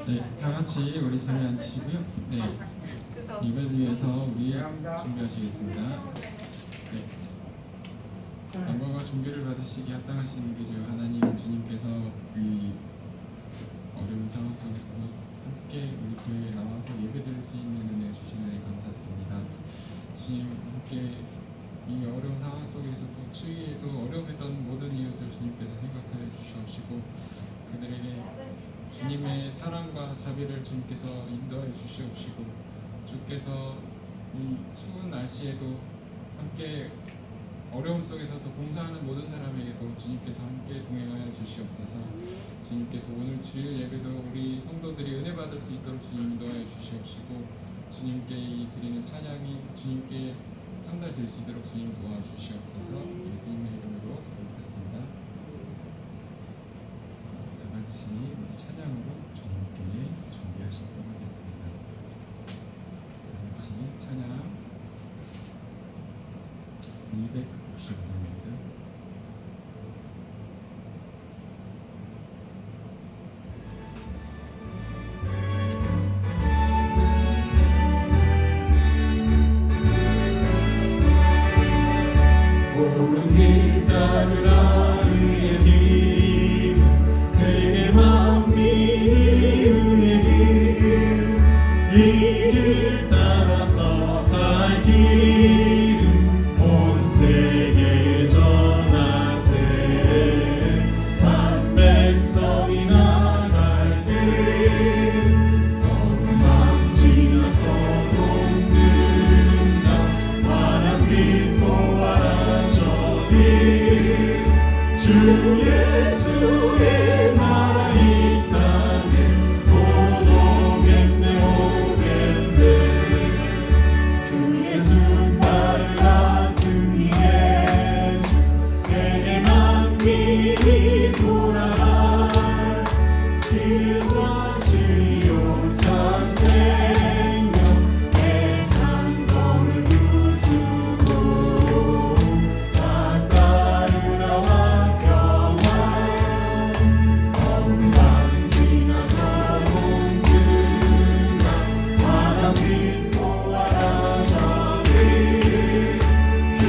네, 다 같이 우리 자리에 앉으시고요. 네, 예배를 위해서 우리 준비하시겠습니다. 네, 영광과 존귀를 받으시기 합당하신 우리 주 하나님 주님께서 이 어려운 상황 속에서 함께 우리 교회에 나와서 예배드릴 수 있는 은혜 주신 은혜 감사드립니다. 주님 함께 이 어려운 상황 속에서도 추위에도 어려움했던 모든 이웃을 주님께서 생각하여 주시옵시고 그들에게 주님의 사랑과 자비를 주님께서 인도하여 주시옵시고 주께서 이 추운 날씨에도 함께 어려움 속에서도 봉사하는 모든 사람에게도 주님께서 함께 동행하여 주시옵소서. 주님께서 오늘 주일 예배도 우리 성도들이 은혜 받을 수 있도록 주님 인도하여 주시옵시고 주님께 이 드리는 찬양이 주님께 상달될 수 있도록 주님 도와주시옵소서. 예수님의 이름으로 기도드렸습니다. 다 같이 우리 찬양으로 주님께 준비하시도록 하겠습니다. 다 같이 찬양 265번입니다. 옳은 길 따르라 의의 길 세계 만민이 의의 길 이 길 따라서 살 길은 온 세계에 전하세 만 백성이 나갈 길 어둠 지나서 동뜬다 환한 빛 보아라 주 예수의 나라 이 땅에 곧 오겠네 오겠네 주 예수 따르라 승리의 주 세계 만민이 돌아갈 길과 진리 온전 생명 대장검을 부수고 다 따르라 왕평화 지나서 동뜬다 환한 빛 보아라 저기 주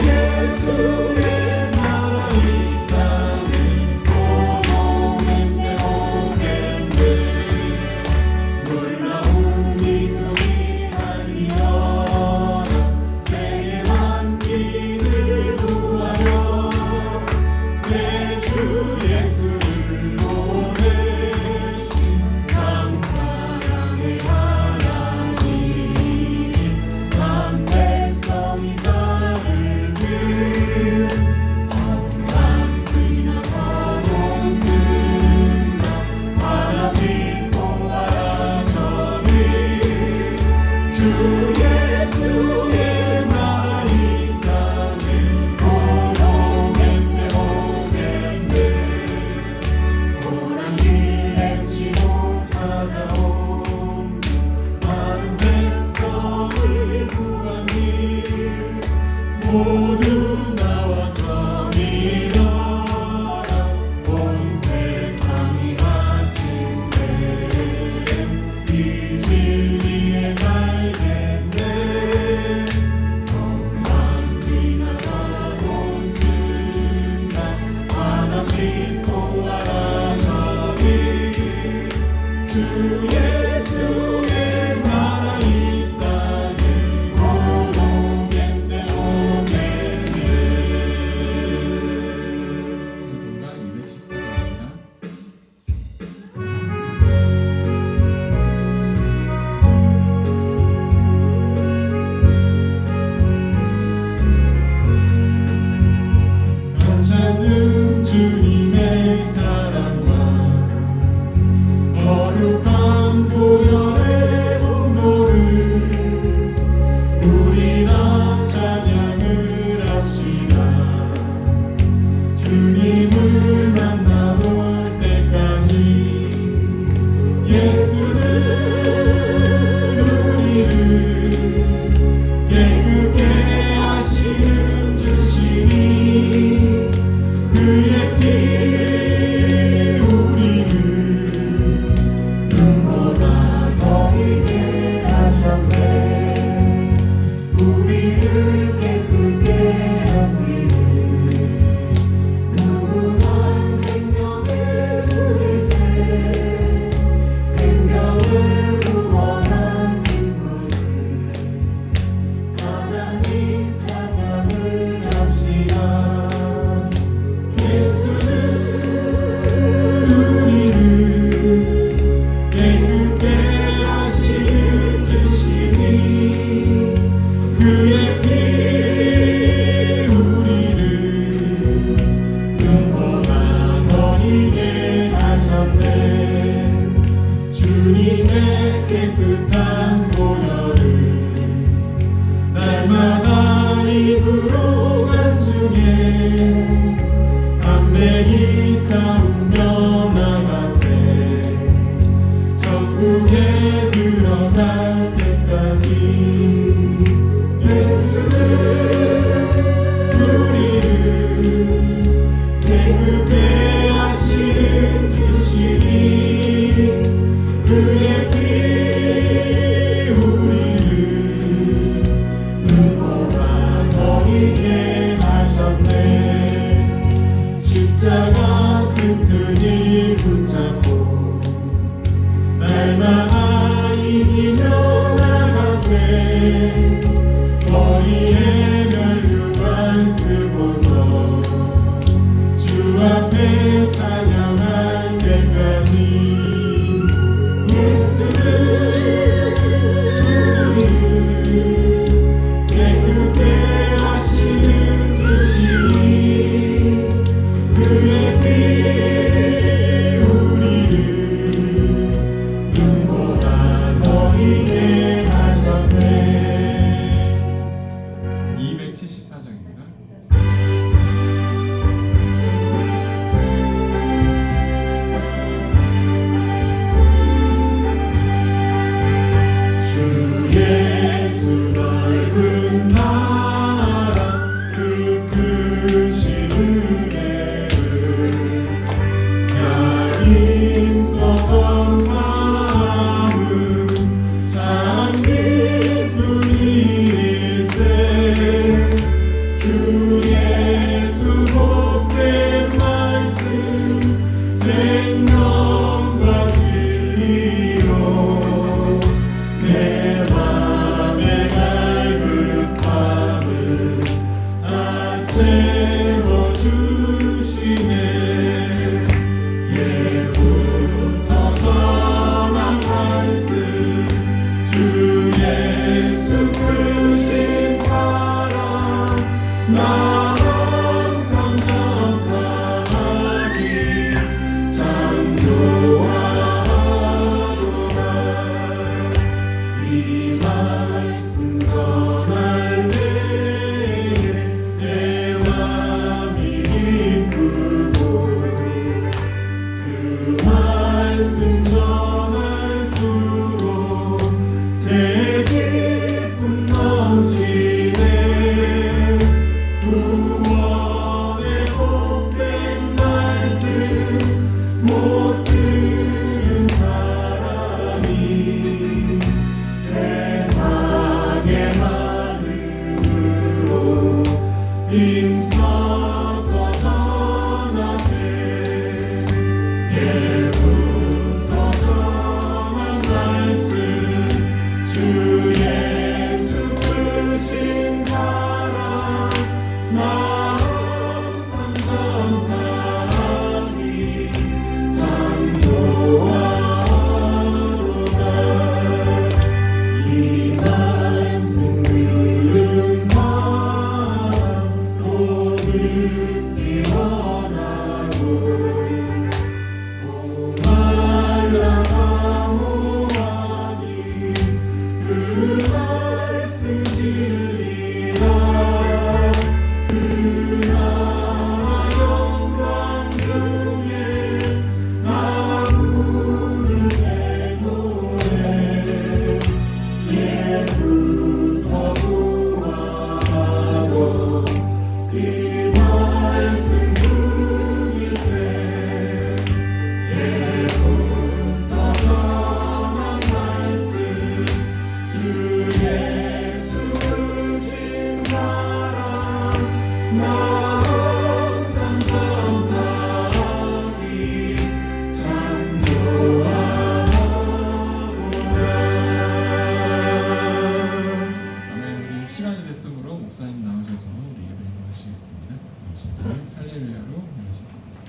예수의 나라 이 땅에 곧 오겠네 오겠네 놀라운 이 소식 알리어라 세계 만민을 구하여 내 주 예수를 보내신 참 사랑의 하나님 만 백성이 따를 길 어둠 지나서 동뜬다 환한 빛 보아라 저기 주 예수의 나라 이 땅에 곧 오겠네 오겠네 호랑이의 치고 찾아온 많은 백성을 구하니 모두 나와서 믿어라 온 세상이 마침내 이 진리에 살겠네 험한 지나서 동뜬다 환한 빛 보아라 저기 주 날마다 이기며 나가세 머리에 면류관 쓰고서 주 앞에 찬양할 때까지 예수를 깨끗게 하시는 주시니 그의 피 우리를 눈보다 너희게 하셨네. 274장입니다. 주 예수 넓은 사랑 그 크신 은혜를 힘써 전하는 참 기쁜 일일세 주 예수 복된 말씀 생명과 진리로 내 맘의 갈급함을 다 채워주시네 예부터 전한 말씀 주 예수 크신 사랑 나 항상 전파하기 참 좋아하노라 이 말씀 전할 때에 내 맘이 기쁘고 그 말씀 전할수록 새 기쁨 넘치네 구원의 복된 말씀 못 들은 사람이 세상의 마음으로 힘써서 전하세 예부터 전한 말씀 주 예수 크신 사랑 나 항상 전파하기 참 좋아하노라 이 말씀 들은 사람 또 듣기 원하고 목말라 사모하니 그 말씀 진리라 그 나라 영광 중에 나 부를 새 노래 예부터 구하고 이 말씀 들일세 예부터 전한 말씀 주 예수 크신 사랑 나 항상 전파하기 참 좋아하노라. 아멘. 우리 시간이 됐으므로 목사님 나오셔서 우리 예배 인도하시겠습니다. 당신들 할렐루야로 인도하시겠습니다.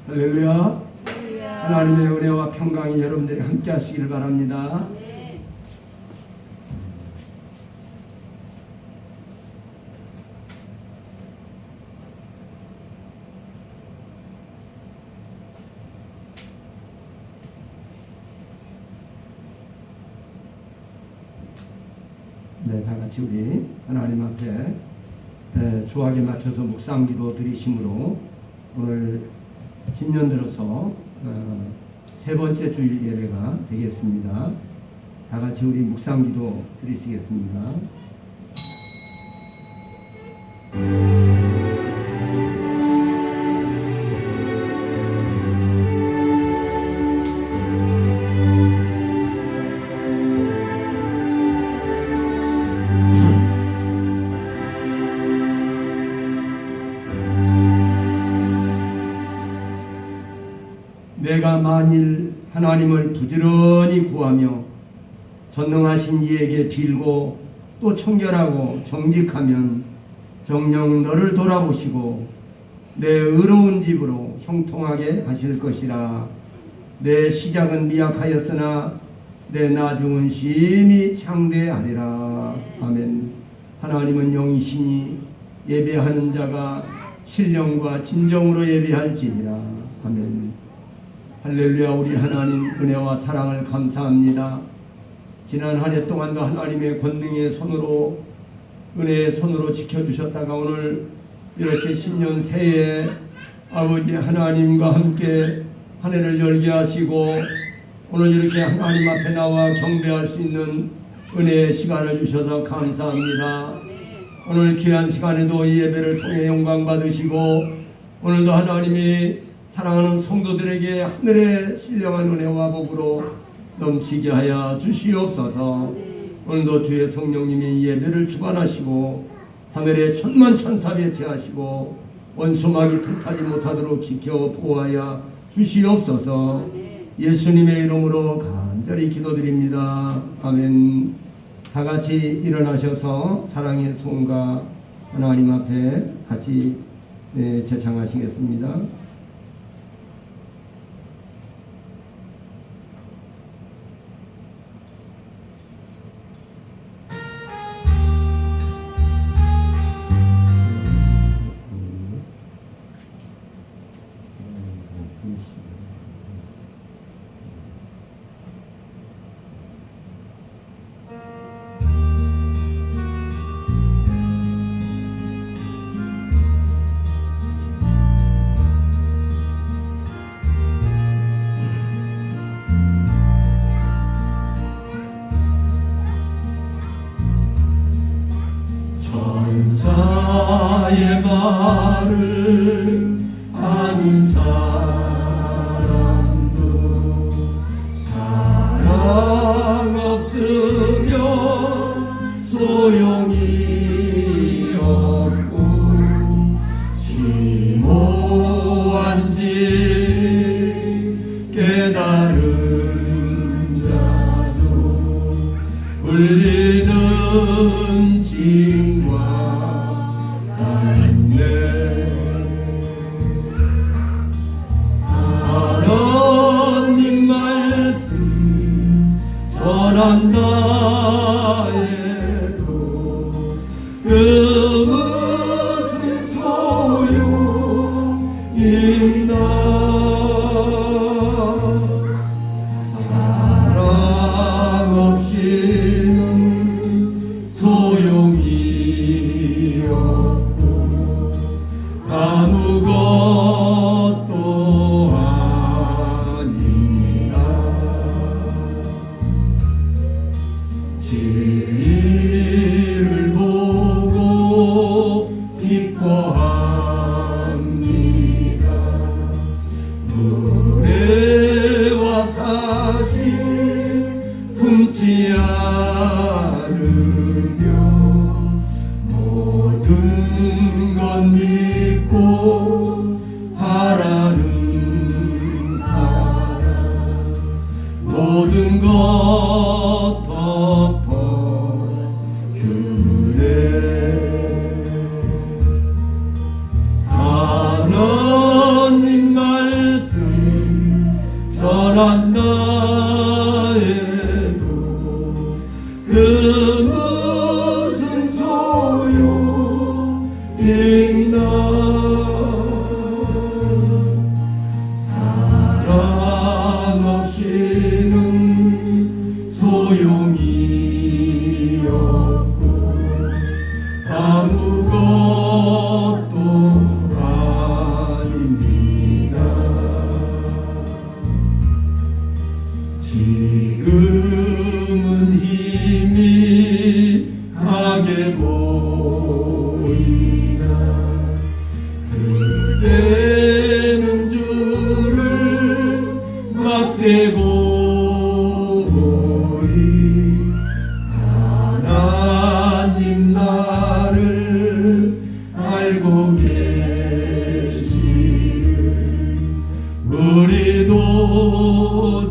할렐루야. 하나님의 은혜와 평강이 여러분들이 함께 하시기를 바랍니다. 네, 다 같이 우리 하나님 앞에 주하게 맞춰서 묵상기도 드리심으로 오늘 10년 들어서 세 번째 주일 예배가 되겠습니다. 다 같이 우리 묵상기도 드리시겠습니다. 내가 만일 하나님을 부지런히 구하며 전능하신 이에게 빌고 또 청결하고 정직하면 정녕 너를 돌아보시고 내 의로운 집으로 형통하게 하실 것이라. 내 시작은 미약하였으나 내 나중은 심히 창대하리라. 아멘. 하나님은 영이시니 예배하는 자가 신령과 진정으로 예배할지니라. 아멘. 할렐루야. 우리 하나님 은혜와 사랑을 감사합니다. 지난 한 해 동안도 하나님의 권능의 손으로 은혜의 손으로 지켜주셨다가 오늘 이렇게 신년 새해 아버지 하나님과 함께 한 해를 열게 하시고 오늘 이렇게 하나님 앞에 나와 경배할 수 있는 은혜의 시간을 주셔서 감사합니다. 오늘 귀한 시간에도 이 예배를 통해 영광 받으시고 오늘도 하나님이 사랑하는 성도들에게 하늘의 신령한 은혜와 복으로 넘치게 하여 주시옵소서. 오늘도 주의 성령님이 이 예배를 주관하시고 하늘의 천만 천사 배치하시고 원수막이 틈타지 못하도록 지켜 보호하여 주시옵소서. 예수님의 이름으로 간절히 기도드립니다. 아멘. 다 같이 일어나셔서 사랑의 손과 하나님 앞에 같이 제창하시겠습니다. 천사의 말을 아는 사람도 사랑 없으면 소용이 없고 심오한 진리 깨달은 자도 울리는 징과 달래 하나님 말씀 전한다 해도 그 무슨 소용 있나. 사랑 없이는 소용이 없고 아무것도 아닙니다. 진리를 보고 기뻐합니다.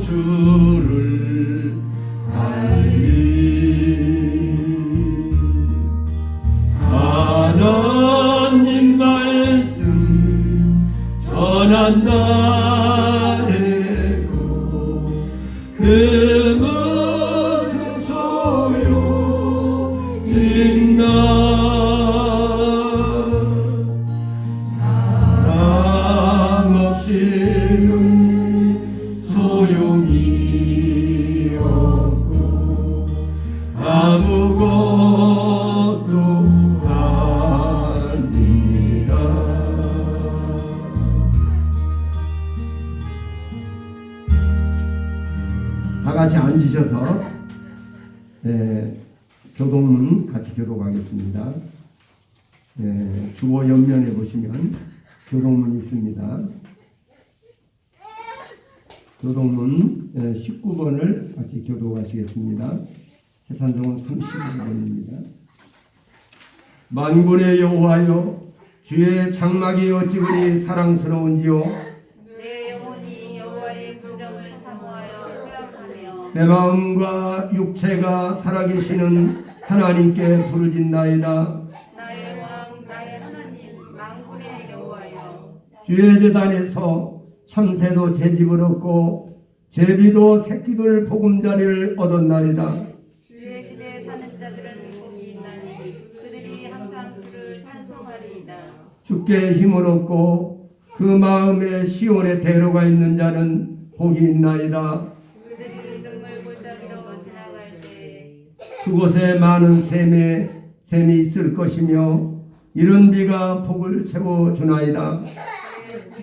주를 달리 하나님 말씀 전한다 해도 그 무슨 소용 있나 사랑 없이는 소용이 없고 아무것도 아니라 다 같이 앉으셔서 교동문 같이 교독하겠습니다. 주보 옆면에 보시면 교동문이 있습니다. 교동문 19번을 같이 교독하시겠습니다. 새찬송은 35번입니다. 만군의 여호와여 주의 장막이 어찌 그리 사랑스러운지요 내 영혼이 여호와의 궁정을 사모하여 생각하며 내 마음과 육체가 살아계시는 하나님께 부르짖나이다. 나의 왕 나의 하나님 만군의 여호와여 주의 제단에서 참새도 제집을 얻고 제비도 새끼들 보금자리를 얻었나이다. 주의 집에 사는 자들은 복이 있나니 그들이 항상 주를 찬송하리이다. 주께 힘을 얻고 그 마음에 시온에 대로가 있는 자는 복이 있나이다. 그들이 눈물 골짜기로 지나갈 때 그곳에 많은 샘이 있을 것이며 이른 비가 복을 채워주나이다.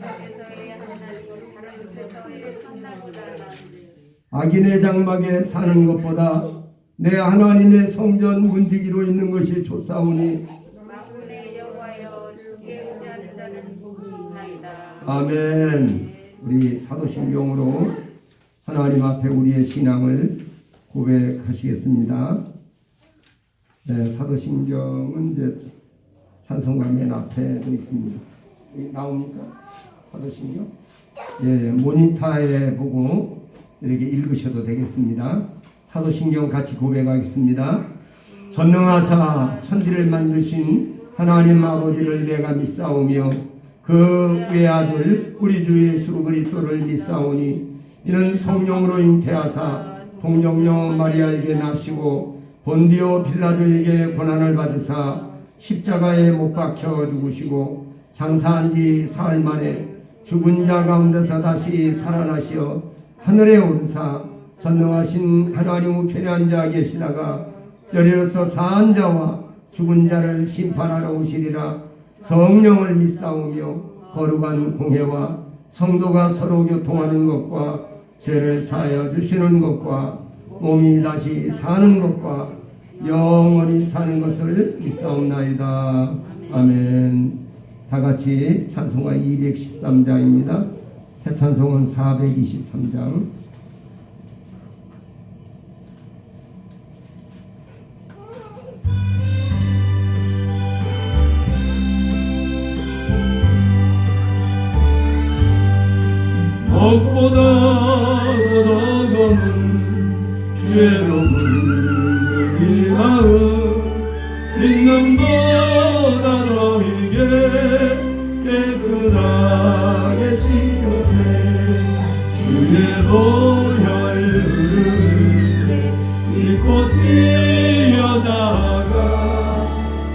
밖에서의 하나님 다른 곳에서의 천당보다 나은지 악인의 장막에 사는 것보다 내 하나님의 성전 문지기로 있는 것이 좋사오니 만군의 여호와여 주께 의지하는 자는 복이 있나이다. 아멘. 우리 사도신경으로 하나님 앞에 우리의 신앙을 고백하시겠습니다. 사도신경은 이제 찬송가 맨 앞에도 있습니다. 여기 나옵니까? 사도신경? 모니터에 보고 이렇게 읽으셔도 되겠습니다. 사도신경 같이 고백하겠습니다. 전능하사 천지를 만드신 하나님 아버지를 내가 믿사오며 그 외아들 우리 주 예수 그리스도를 믿사오니 이는 성령으로 잉태하사 동정녀 마리아에게 나시고 본디오 빌라도에게 고난을 받으사 십자가에 못 박혀 죽으시고 장사한 지 사흘 만에 죽은 자 가운데서 다시 살아나시어 하늘에 오르사 전능하신 하나님 우편에 앉아 계시다가 열이로서 사한 자와 죽은 자를 심판하러 오시리라. 성령을 믿사오며 거룩한 공회와 성도가 서로 교통하는 것과 죄를 사하여 주시는 것과 몸이 다시 사는 것과 영원히 사는 것을 믿사옵나이다. 아멘. 다 같이 찬송가 213장입니다. 새 찬송은 423장. 무엇보다 더 검은 죄로 물든 이 마음 믿는 보다 더 이게 깨끗하게 씻겨내 주의 보혈 흐르게 이 꽃 피어나가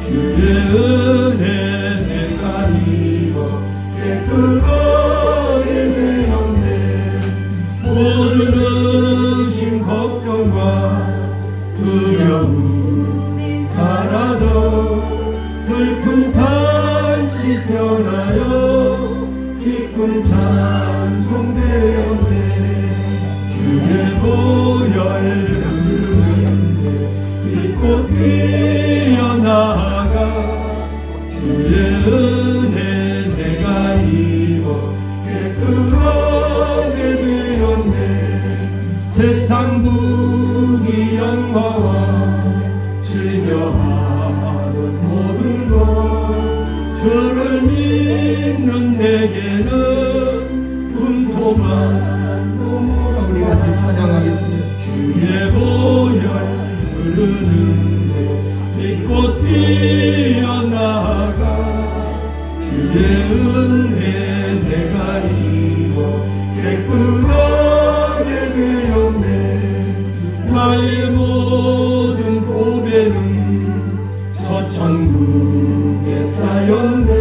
주의 은혜 내가 입어 깨끗하게 되었네. 모든 의심 걱정과 두려움이 사라져 슬픔 다시 변하여 기쁨 찬송되었네. 주의 보혈 이 꽃 피어나가 주의 은혜 내가 입어 깨끗하게 되었네. 세상 부귀 영화와 즐겨하던 모든 것 주를 믿는 내게는 분토만 눈물. 우리 같이 주의 은혜 내가 입어 깨끗하게 되었네. 나의 모든 보배는 저 천국에 쌓였네.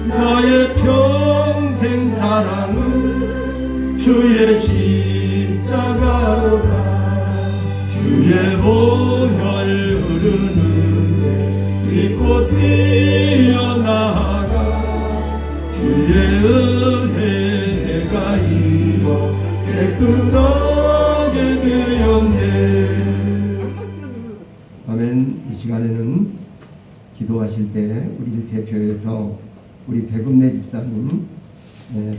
나의 평생 자랑은 주의 십자가로다. 주의 보혈 흐르는데 믿고 뛰어나가. 주의 은혜 내가 입어 깨끗하게 되었네. 아멘. 이 시간에는 기도하실 때 우리를 대표해서 우리 백은내 집사님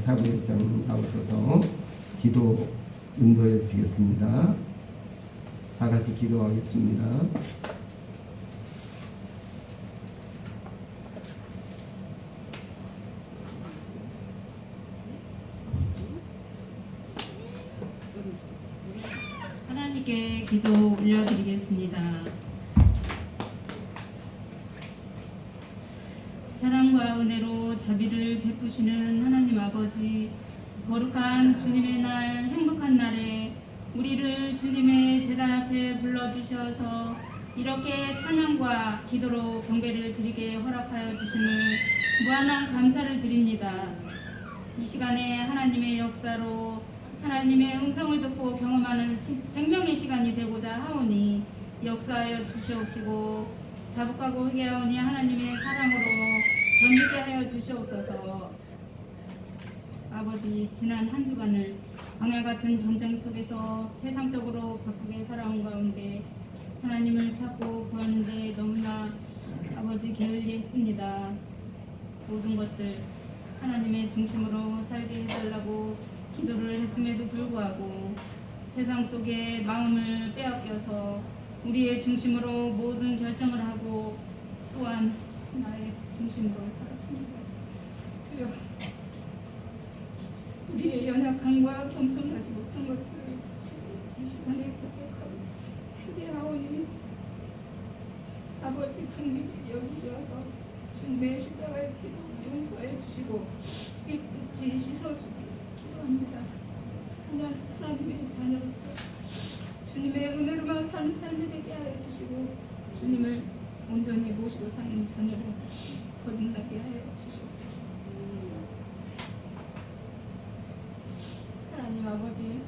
사부역장 나오셔서 기도 인도해 주시겠습니다. 다 같이 기도하겠습니다. 하나님께 기도 올려드리겠습니다. 사랑과 은혜로 자비를 베푸시는 하나님 아버지, 거룩한 주님의 날, 행복한 날에 우리를 주님의 제단 앞에 불러주셔서 이렇게 찬양과 기도로 경배를 드리게 허락하여 주심을 무한한 감사를 드립니다. 이 시간에 하나님의 역사로 하나님의 음성을 듣고 경험하는 생명의 시간이 되고자 하오니 역사하여 주시옵시고 자복하고 회개하오니 하나님의 사랑으로 견디게 하여 주시옵소서. 아버지, 지난 한 주간을 광야 같은 전쟁 속에서 세상적으로 바쁘게 살아온 가운데 하나님을 찾고 구하는데 너무나 아버지 게을리했습니다. 모든 것들 하나님의 중심으로 살게 해달라고 기도를 했음에도 불구하고 세상 속에 마음을 빼앗겨서 우리의 중심으로 모든 결정을 하고 또한 나의 중심으로 살았습니다. 주여, 우리의 연약함과 겸손하지 못한 것들 이 시간에 고백하고 회개하오니 아버지 큰 일이 여기셔서 주님의 십자가의 피로 용서해 주시고 깨끗이 씻어주기 기도합니다. 하나님의 자녀로서 주님의 은혜로만 사는 삶이 되게 하여 주시고 주님을 온전히 모시고 사는 자녀로 거듭나게 하여 주시옵소서. 하나님 아버지,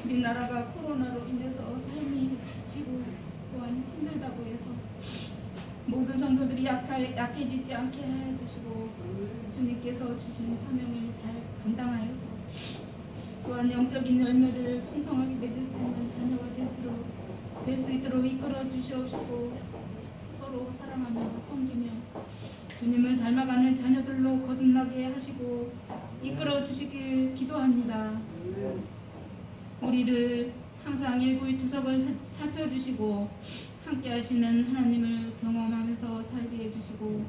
우리나라가 코로나로 인해서 삶이 지치고 또한 힘들다고 해서 모든 성도들이 약해지지 않게 하여 주시고 주님께서 주신 사명을 잘 감당하여서 또한 영적인 열매를 풍성하게 맺을 수 있는 자녀가 될 수 있도록 이끌어 주시옵시고 서로 사랑하며 섬기며 주님을 닮아가는 자녀들로 거듭나게 하시고 이끌어 주시길 기도합니다. 우리를 항상 일구이투석을 살펴주시고 함께 하시는 하나님을 경험하면서 살게 해주시고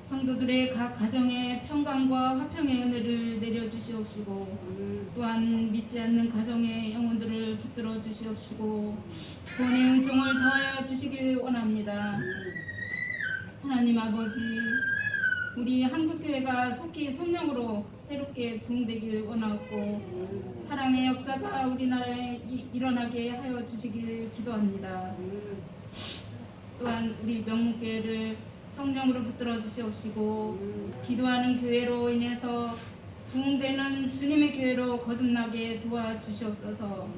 성도들의 각 가정에 평강과 화평의 은혜를 내려주시옵시고 또한 믿지 않는 가정의 영혼들을 붙들어 주시옵시고 구원의 은총을 더하여 주시길 원합니다. 하나님 아버지, 우리 한국교회가 속히 성령으로 새롭게 부흥되길 원하옵고 사랑의 역사가 우리나라에 일어나게 하여 주시길 기도합니다. 또한 우리 명문교회를 성령으로 붙들어 주시옵시고 기도하는 교회로 인해서 부흥되는 주님의 교회로 거듭나게 도와주시옵소서.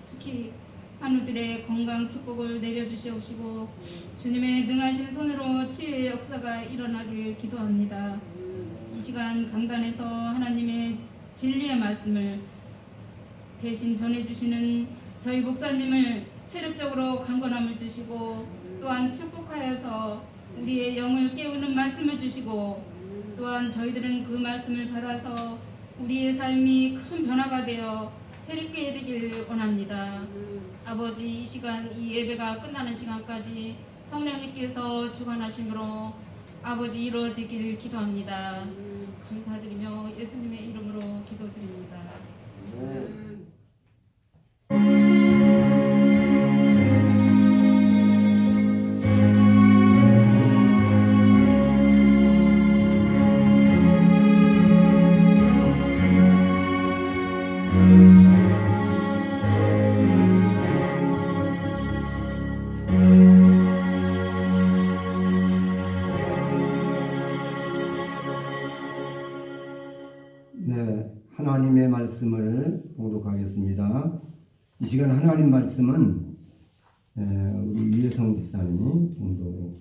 특히 환우들의 건강 축복을 내려주시옵시고 주님의 능하신 손으로 치유의 역사가 일어나길 기도합니다. 이 시간 강단에서 하나님의 진리의 말씀을 대신 전해주시는 저희 목사님을 체력적으로 강건함을 주시고 또한 축복하여서 우리의 영을 깨우는 말씀을 주시고 또한 저희들은 그 말씀을 받아서 우리의 삶이 큰 변화가 되어 새롭게 되길 원합니다. 아버지, 이 시간, 이 예배가 끝나는 시간까지 성령님께서 주관하심으로 아버지 이루어지길 기도합니다. 감사드리며 예수님의 이름으로 기도드립니다. 네, 하나님의 말씀을 봉독하겠습니다. 이 시간 하나님 말씀은 우리 이혜성 집사님이 봉독해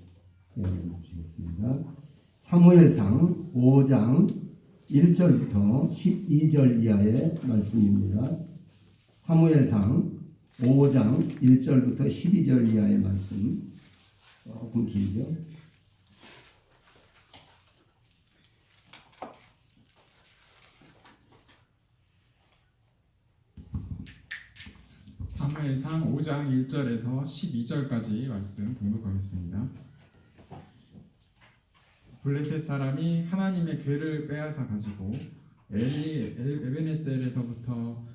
주시겠습니다. 사무엘상 5장 1절부터 12절 이하의 말씀입니다. 사무엘상 5장 1절부터 12절 이하의 말씀. 조금 길죠? 사무엘상 5장 1절에서 12절까지 말씀 봉독하겠습니다. 블레셋 사람이 하나님의 궤를 빼앗아 가지고 에베네셀에서부터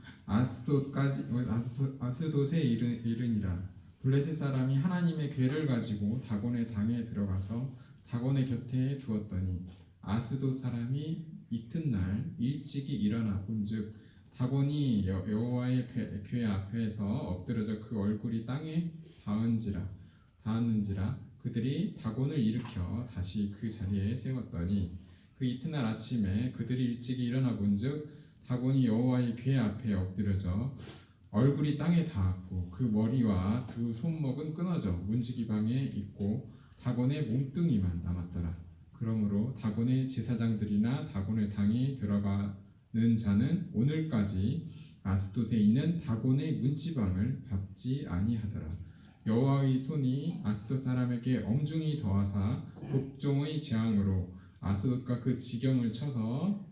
아스돗에 이르니라. 블레셋 사람이 하나님의 궤를 가지고 다곤의 당에 들어가서 다곤의 곁에 두었더니 아스돗 사람이 이튿날 일찍이 일어나 본즉 다곤이 여호와의 궤 앞에서 엎드려져 그 얼굴이 땅에 닿았는지라 그들이 다곤을 일으켜 다시 그 자리에 세웠더니 그 이튿날 아침에 그들이 일찍이 일어나 본즉 다곤이 여호와의 궤 앞에 엎드려져 얼굴이 땅에 닿았고 그 머리와 두 손목은 끊어져 문지기방에 있고 다곤의 몸뚱이만 남았더라. 그러므로 다곤의 제사장들이나 다곤의 당에 들어가는 자는 오늘까지 아스돗에 있는 다곤의 문지방을 밟지 아니하더라. 여호와의 손이 아스돗 사람에게 엄중히 더하사 독종의 재앙으로 아스돗과 그 지경을 쳐서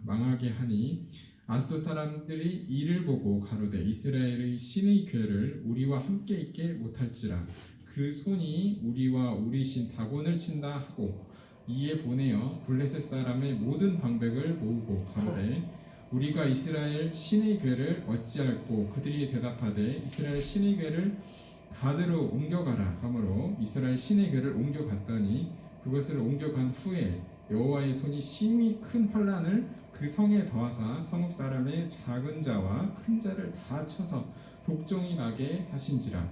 망하게 하니 아스돗 사람들이 이를 보고 가로되 이스라엘의 신의 궤를 우리와 함께 있게 못할지라 그 손이 우리와 우리 신 다곤을 친다 하고 이에 보내어 블레셋 사람의 모든 방백을 모으고 가로되 우리가 이스라엘 신의 궤를 어찌할꼬 그들이 대답하되 이스라엘 신의 궤를 가드로 옮겨가라 하므로 이스라엘 신의 궤를 옮겨갔더니 그것을 옮겨간 후에 여호와의 손이 심히 큰 환난을 그 성에 더하사 성읍 사람의 작은 자와 큰 자를 다 쳐서 독종이 나게 하신지라.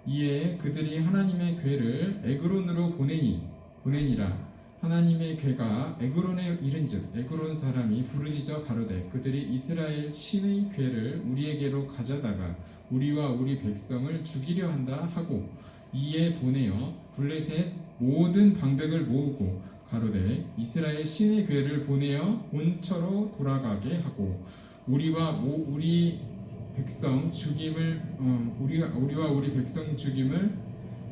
이에 그들이 하나님의 궤를 에그론으로 보내니라. 하나님의 궤가 에그론에 이른즉 에그론 사람이 부르짖어 가로되 그들이 이스라엘 신의 궤를 우리에게로 가져다가 우리와 우리 백성을 죽이려 한다 하고 이에 보내어 블레셋 모든 방백을 모으고 가로되 이스라엘 신의 궤를 보내어 본처로 돌아가게 하고 우리와 우리 백성 죽임을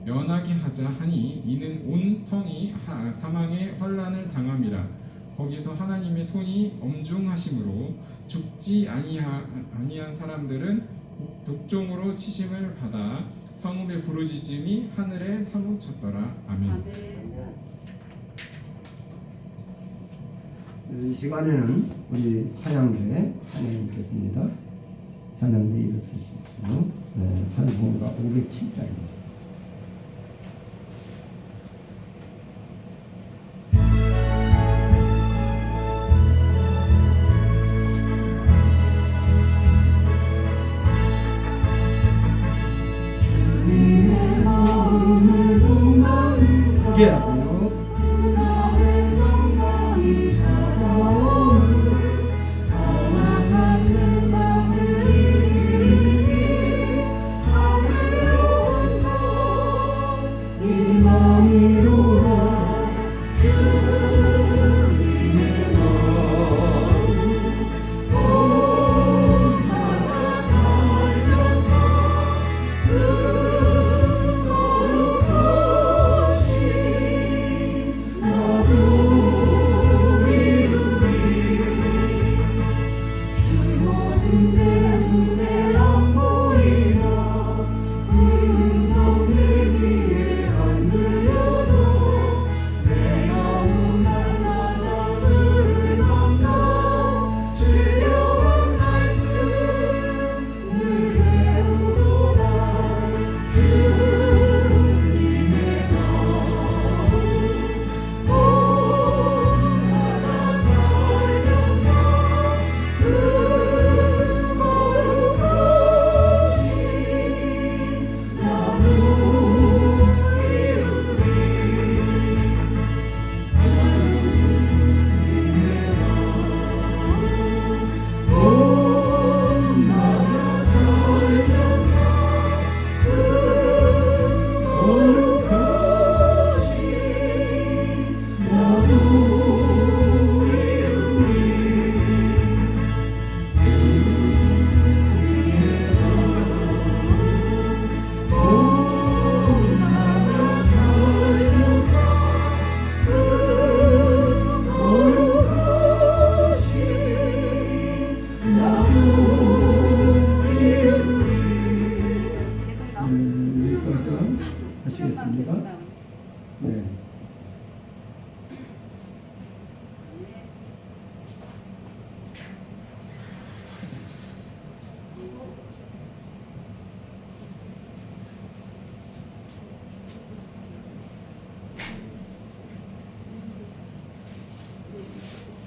면하게 하자 하니 이는 온 성이 사망의 환난을 당함이라. 거기서 하나님의 손이 엄중하심으로 죽지 아니한 사람들은 독종으로 치심을 받아 성읍의 부르짖음이 하늘에 사무쳤더라. 아멘. 이 시간에는 우리 찬양대 찬양님께서입니다. 찬양대 일어서시고 찬송가 507장입니다. 크게 하세요.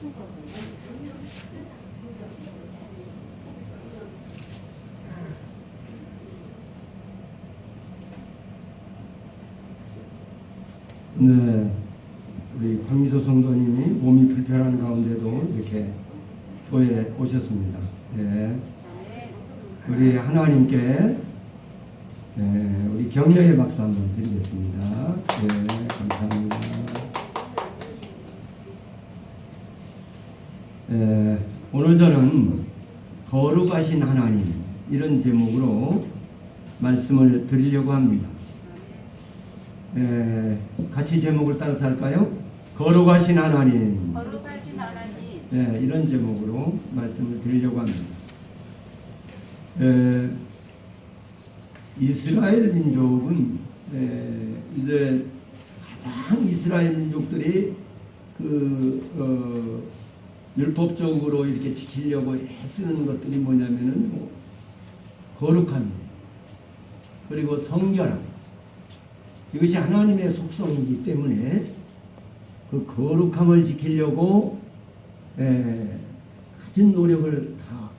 네, 우리 황미소 성도님이 몸이 불편한 가운데도 이렇게 교회에 오셨습니다. 네. 우리 하나님께 우리 격려의 박수 한번 드리겠습니다. 네, 감사합니다. 오늘 저는 거룩하신 하나님 이런 제목으로 말씀을 드리려고 합니다. 같이 제목을 따라서 할까요? 거룩하신 하나님. 거룩하신 하나님. 네, 이런 제목으로 말씀을 드리려고 합니다. 이스라엘 민족은 이제 가장 이스라엘 민족들이 율법적으로 이렇게 지키려고 애쓰는 것들이 뭐냐면은 거룩함 그리고 성결함 이것이 하나님의 속성이기 때문에 그 거룩함을 지키려고 가진 노력을 다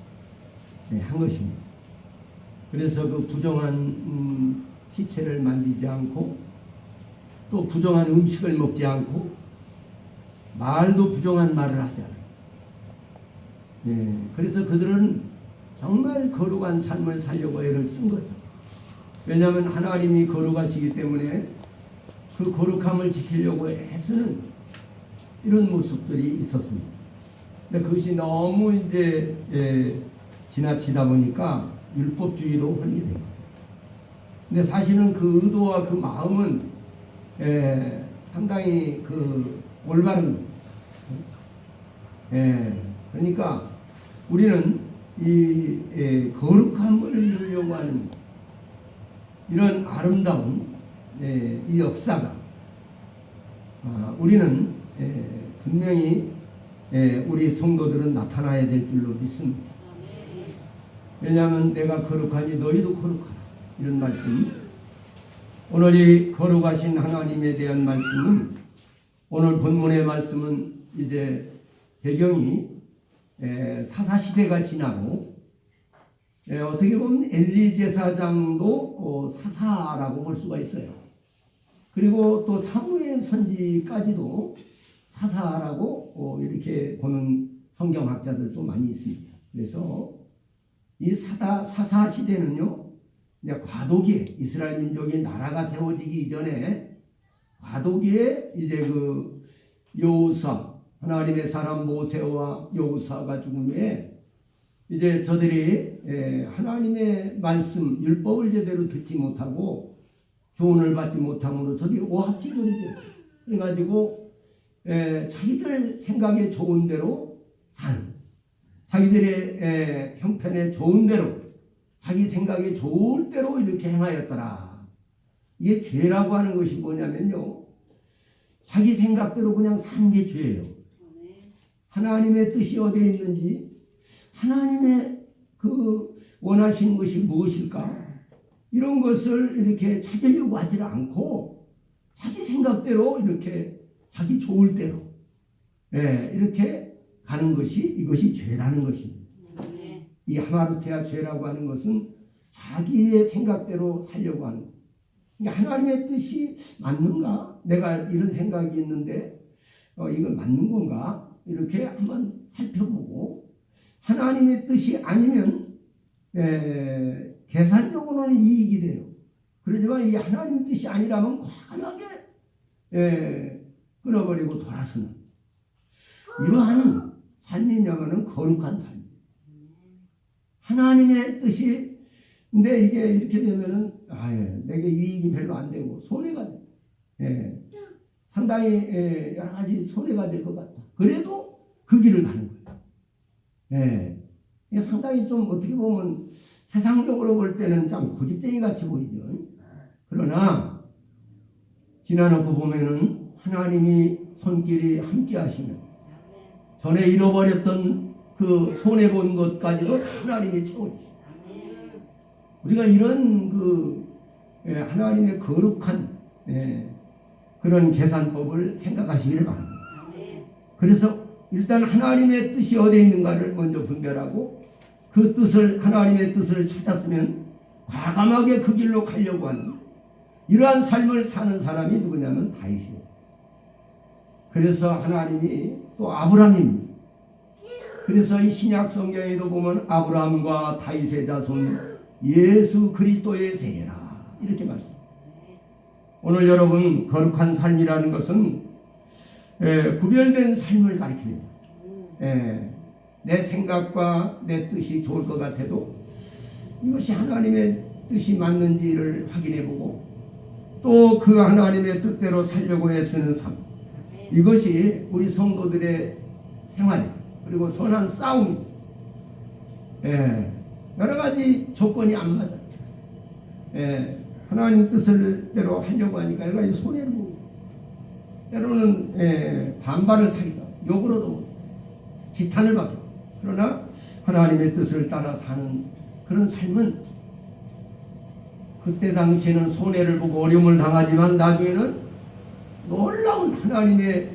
한 것입니다. 그래서 그 부정한 시체를 만지지 않고 또 부정한 음식을 먹지 않고 말도 부정한 말을 하지 않아요. 그래서 그들은 정말 거룩한 삶을 살려고 애를 쓴 거죠. 왜냐하면 하나님이 거룩하시기 때문에 그 거룩함을 지키려고 애쓰는 이런 모습들이 있었습니다. 근데 그것이 너무 이제 지나치다 보니까 율법주의로 흐르게 된 거예요. 근데 사실은 그 의도와 그 마음은 상당히 그 올바른 거예요. 그러니까 우리는 이 거룩함을 이루려고 하는 이런 아름다운 이 역사가 우리는 분명히 우리 성도들은 나타나야 될 줄로 믿습니다. 왜냐하면 내가 거룩하니 너희도 거룩하라 이런 말씀. 오늘 이 거룩하신 하나님에 대한 말씀은 오늘 본문의 말씀은 이제 배경이 사사시대가 지나고 어떻게 보면 엘리 제사장도 사사라고 볼 수가 있어요. 그리고 또 사무엘 선지까지도 사사라고 이렇게 보는 성경학자들도 많이 있습니다. 그래서 이 사사 시대는요, 이제 과도기에 이스라엘 민족이 나라가 세워지기 이전에 과도기에 이제 그 여호수아 하나님의 사람 모세와 여호수아가 죽은 후에 이제 저들이 하나님의 말씀 율법을 제대로 듣지 못하고 교훈을 받지 못함으로 저들이 오합지졸이 됐어요. 그래가지고 자기들 생각에 좋은 대로 사는, 자기들의 형편에 좋은 대로, 자기 생각에 좋을 대로 이렇게 행하였더라. 이게 죄라고 하는 것이 뭐냐면요, 자기 생각대로 그냥 사는 게 죄예요. 하나님의 뜻이 어디에 있는지, 하나님의 그 원하시는 것이 무엇일까, 이런 것을 이렇게 찾으려고 하지 않고 자기 생각대로 이렇게 자기 좋을 대로 이렇게 가는 것이, 이것이 죄라는 것입니다. 이 하마르테아 죄라고 하는 것은 자기의 생각대로 살려고 하는 것. 하나님의 뜻이 맞는가? 내가 이런 생각이 있는데 이건 맞는 건가? 이렇게 한번 살펴보고, 하나님의 뜻이 아니면 계산적으로는 이익이 돼요. 그러지만 이 하나님 뜻이 아니라면 과감하게 끊어버리고 돌아서는 이러한 삶이냐면은 거룩한 삶. 하나님의 뜻이, 근데 이게 이렇게 되면은 내게 이익이 별로 안 되고 손해가 돼. 상당히 여러 가지 손해가 될 것 같다. 그래도 그 길을 가는 거예요. 이게 상당히 좀 어떻게 보면 세상적으로 볼 때는 좀 고집쟁이 같이 보이죠. 그러나 지나놓고 보면은 하나님이 손길이 함께 하시면 전에 잃어버렸던 그 손해본 것까지도 다 하나님이 채워주시고, 우리가 이런 그 하나님의 거룩한 그런 계산법을 생각하시기를 바랍니다. 그래서 일단 하나님의 뜻이 어디에 있는가를 먼저 분별하고 그 뜻을 하나님의 뜻을 찾았으면 과감하게 그 길로 가려고 하는 이러한 삶을 사는 사람이 누구냐면 다윗이에요. 그래서 하나님이 또 아브라함입니다. 그래서 이 신약 성경에도 보면 아브라함과 다윗의 자손 예수 그리스도의 세계라 이렇게 말씀합니다. 오늘 여러분 거룩한 삶이라는 것은 구별된 삶을 가리킵니다. 내 생각과 내 뜻이 좋을 것 같아도 이것이 하나님의 뜻이 맞는지를 확인해보고 또 그 하나님의 뜻대로 살려고 애쓰는 삶, 이것이 우리 성도들의 생활이에요. 그리고 선한 싸움입니다. 여러 가지 조건이 안 맞아요. 하나님 뜻을대로 하려고 하니까 여러 가지 손해를 보고 때로는 반발을 사기도 하고 욕을 얻어먹고 지탄을 받고, 그러나 하나님의 뜻을 따라 사는 그런 삶은 그때 당시에는 손해를 보고 어려움을 당하지만 나중에는 놀라운 하나님의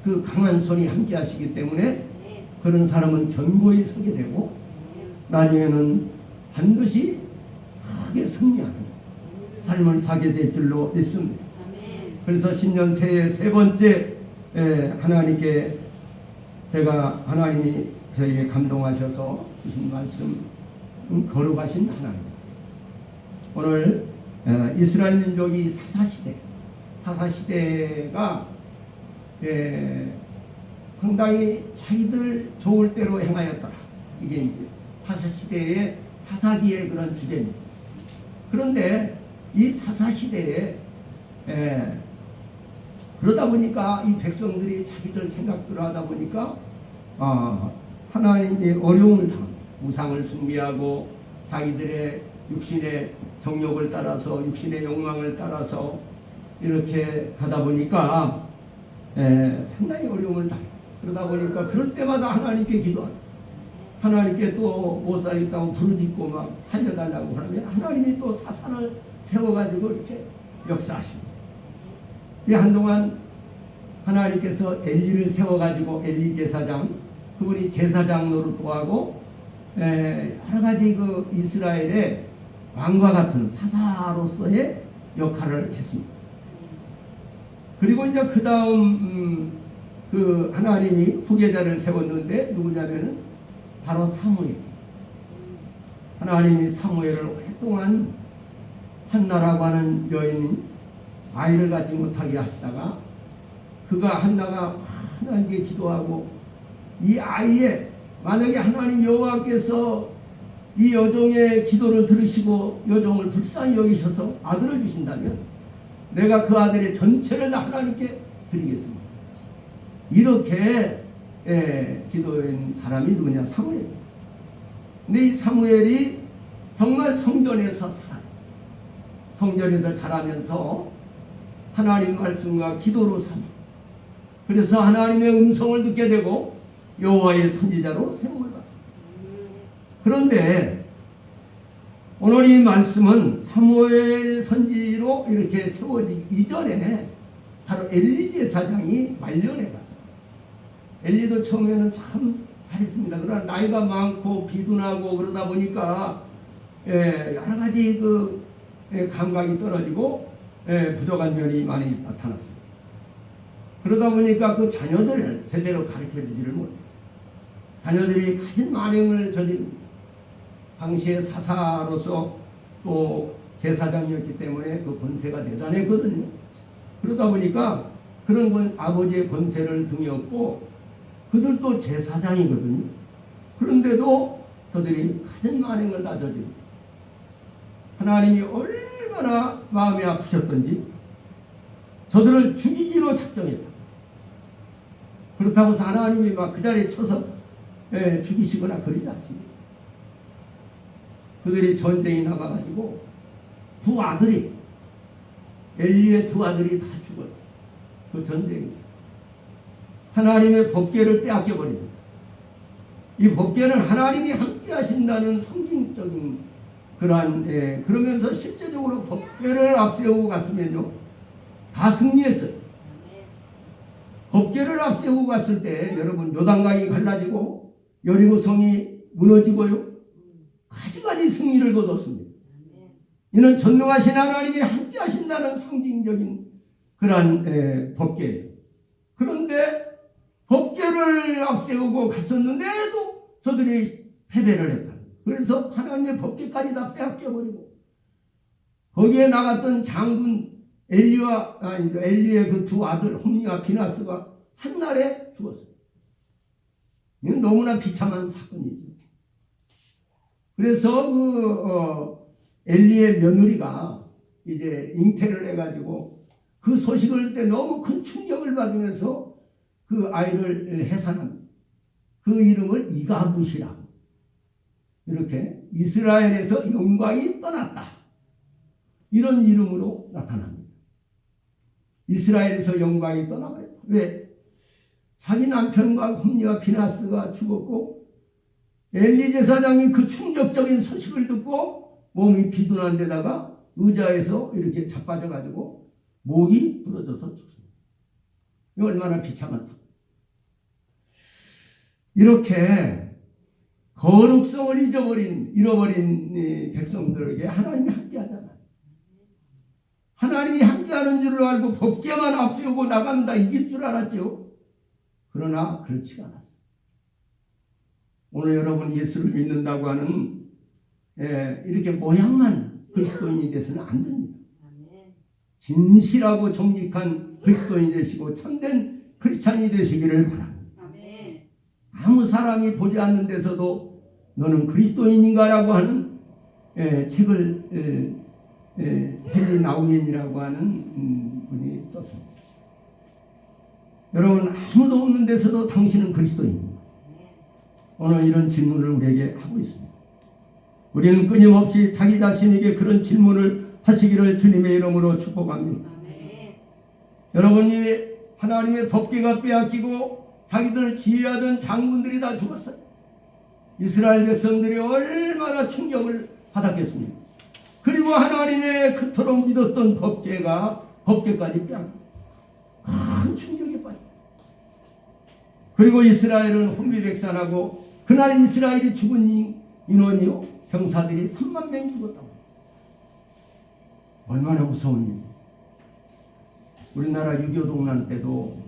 그 강한 손이 함께 하시기 때문에 그런 사람은 견고히 서게 되고 나중에는 반드시 크게 승리하는 삶을 사게 될 줄로 믿습니다. 그래서 신년 새해 세 번째 하나님께 제가 하나님이 저에게 감동하셔서 주신 말씀, 거룩하신 하나님. 오늘 이스라엘 민족이 사사시대가 상당히 자기들 좋을 대로 행하였더라. 이게 이제 사사시대의 사사기의 그런 주제입니다. 그런데 이 사사시대에 그러다 보니까 이 백성들이 자기들 생각대로 하다 보니까 하나님이 어려움을 당합니다. 우상을 숭배하고 자기들의 육신의 정욕을 따라서 육신의 욕망을 따라서 이렇게 가다 보니까 상당히 어려움을 당해요. 그러다 보니까 그럴 때마다 하나님께 기도합니다. 하나님께 또 못 살겠다고 부르짖고 막 살려달라고 하면 하나님이 또 사산을 세워가지고 이렇게 역사하십니다. 한동안 하나님께서 엘리를 세워가지고 엘리 제사장, 그분이 제사장 노릇도 하고 여러 가지 그 이스라엘의 왕과 같은 사사로서의 역할을 했습니다. 그리고 이제 그 다음 그 하나님이 후계자를 세웠는데 누구냐면은 바로 사무엘. 하나님이 사무엘을 오랫동안 한나라고 하는 여인이 아이를 갖지 못하게 하시다가 그가 한나가 하나님께 기도하고 이 아이에 만약에 하나님 여호와께서 이 여종의 기도를 들으시고 여종을 불쌍히 여기셔서 아들을 주신다면 내가 그 아들의 전체를 다 하나님께 드리겠습니다. 이렇게 기도한 사람이 누구냐? 사무엘입니다. 근데 이 사무엘이 정말 성전에서 살아요. 성전에서 자라면서 하나님 말씀과 기도로 삽니다. 그래서 하나님의 음성을 듣게 되고 여호와의 선지자로 세움을 받습니다. 그런데 오늘 이 말씀은 사무엘 선지로 이렇게 세워지기 이전에 바로 엘리 제사장이 말년에 가서 엘리도 처음에는 참 잘했습니다. 그러나 나이가 많고 비둔하고 그러다 보니까 여러 가지 그 감각이 떨어지고 부족한 면이 많이 나타났습니다. 그러다 보니까 그 자녀들을 제대로 가르쳐주지를 못했어요. 자녀들이 가진 만행을 저지릅니다. 당시에 사사로서 또 제사장이었기 때문에 그 권세가 대단했거든요. 그러다 보니까 그런 아버지의 권세를 등에 업고 그들도 제사장이거든요. 그런데도 저들이 가진 만행을 다 저지릅니다. 하나님이 얼마나 마음이 아프셨던지 저들을 죽이기로 작정했다. 그렇다고 해서 하나님이 막 그 자리에 쳐서 죽이시거나 그러지 않습니다. 그들이 전쟁에 나가가지고 두 아들이 엘리의 두 아들이 다 죽어요. 그 전쟁에서 하나님의 법궤를 빼앗겨버립니다. 이 법궤는 하나님이 함께 하신다는 상징적인 그러한 그러면서 실제적으로 법궤를 앞세우고 갔으면요 다 승리했어요. 법궤를 앞세우고 갔을 때 여러분 요단강이 갈라지고 여리고성이 무너지고요. 가지가지 승리를 거뒀습니다. 이는 전능하신 하나님이 함께 하신다는 상징적인 그러한 법궤예요. 그런데 법궤를 앞세우고 갔었는데도 저들이 패배를 했다. 그래서 하나님의 법궤까지 다 빼앗겨버리고 거기에 나갔던 장군 엘리의 그 두 아들 홈니와 비나스가 한날에 죽었어요. 이건 너무나 비참한 사건이죠. 그래서 엘리의 며느리가 이제 잉태를 해가지고 그 소식을 들 때 너무 큰 충격을 받으면서 그 아이를 해산합니다. 그 이름을 이가붓이라고. 이렇게 이스라엘에서 영광이 떠났다. 이런 이름으로 나타납니다. 이스라엘에서 영광이 떠나버렸다. 왜? 자기 남편과 홈니와 비나스가 죽었고 엘리 제사장이 그 충격적인 소식을 듣고 몸이 비둔한 데다가 의자에서 이렇게 자빠져가지고 목이 부러져서 죽습니다. 이거 얼마나 비참한 사건. 이렇게 거룩성을 잃어버린 백성들에게 하나님이 함께하잖아요. 하나님이 함께하는 줄로 알고 법궤만 앞세우고 나간다 이길 줄 알았죠. 그러나 그렇지가 않았어요. 오늘 여러분 예수를 믿는다고 하는 이렇게 모양만 그리스도인이 돼서는 안 됩니다. 진실하고 정직한 그리스도인이 되시고 참된 크리스찬이 되시기를 바랍니다. 아무 사람이 보지 않는 데서도 너는 그리스도인인가라고 하는 책을 헨리 나우엔이라고 하는 분이 썼습니다. 여러분 아무도 없는 데서도 당신은 그리스도인입니다. 오늘 이런 질문을 우리에게 하고 있습니다. 우리는 끊임없이 자기 자신에게 그런 질문을 하시기를 주님의 이름으로 축복합니다. 여러분이 하나님의 법궤가 빼앗기고 자기들 지휘하던 장군들이 다 죽었어요. 이스라엘 백성들이 얼마나 충격을 받았겠습니까? 그리고 하나님의 그토록 믿었던 법궤까지 빼앗깁니다. 큰 충격에 빠집니다. 그리고 이스라엘은 혼비백산하고 그날 이스라엘이 죽은 인원이요 병사들이 3만 명이 죽었다고. 얼마나 무서운 일이에요. 우리나라 6.25 동란 때도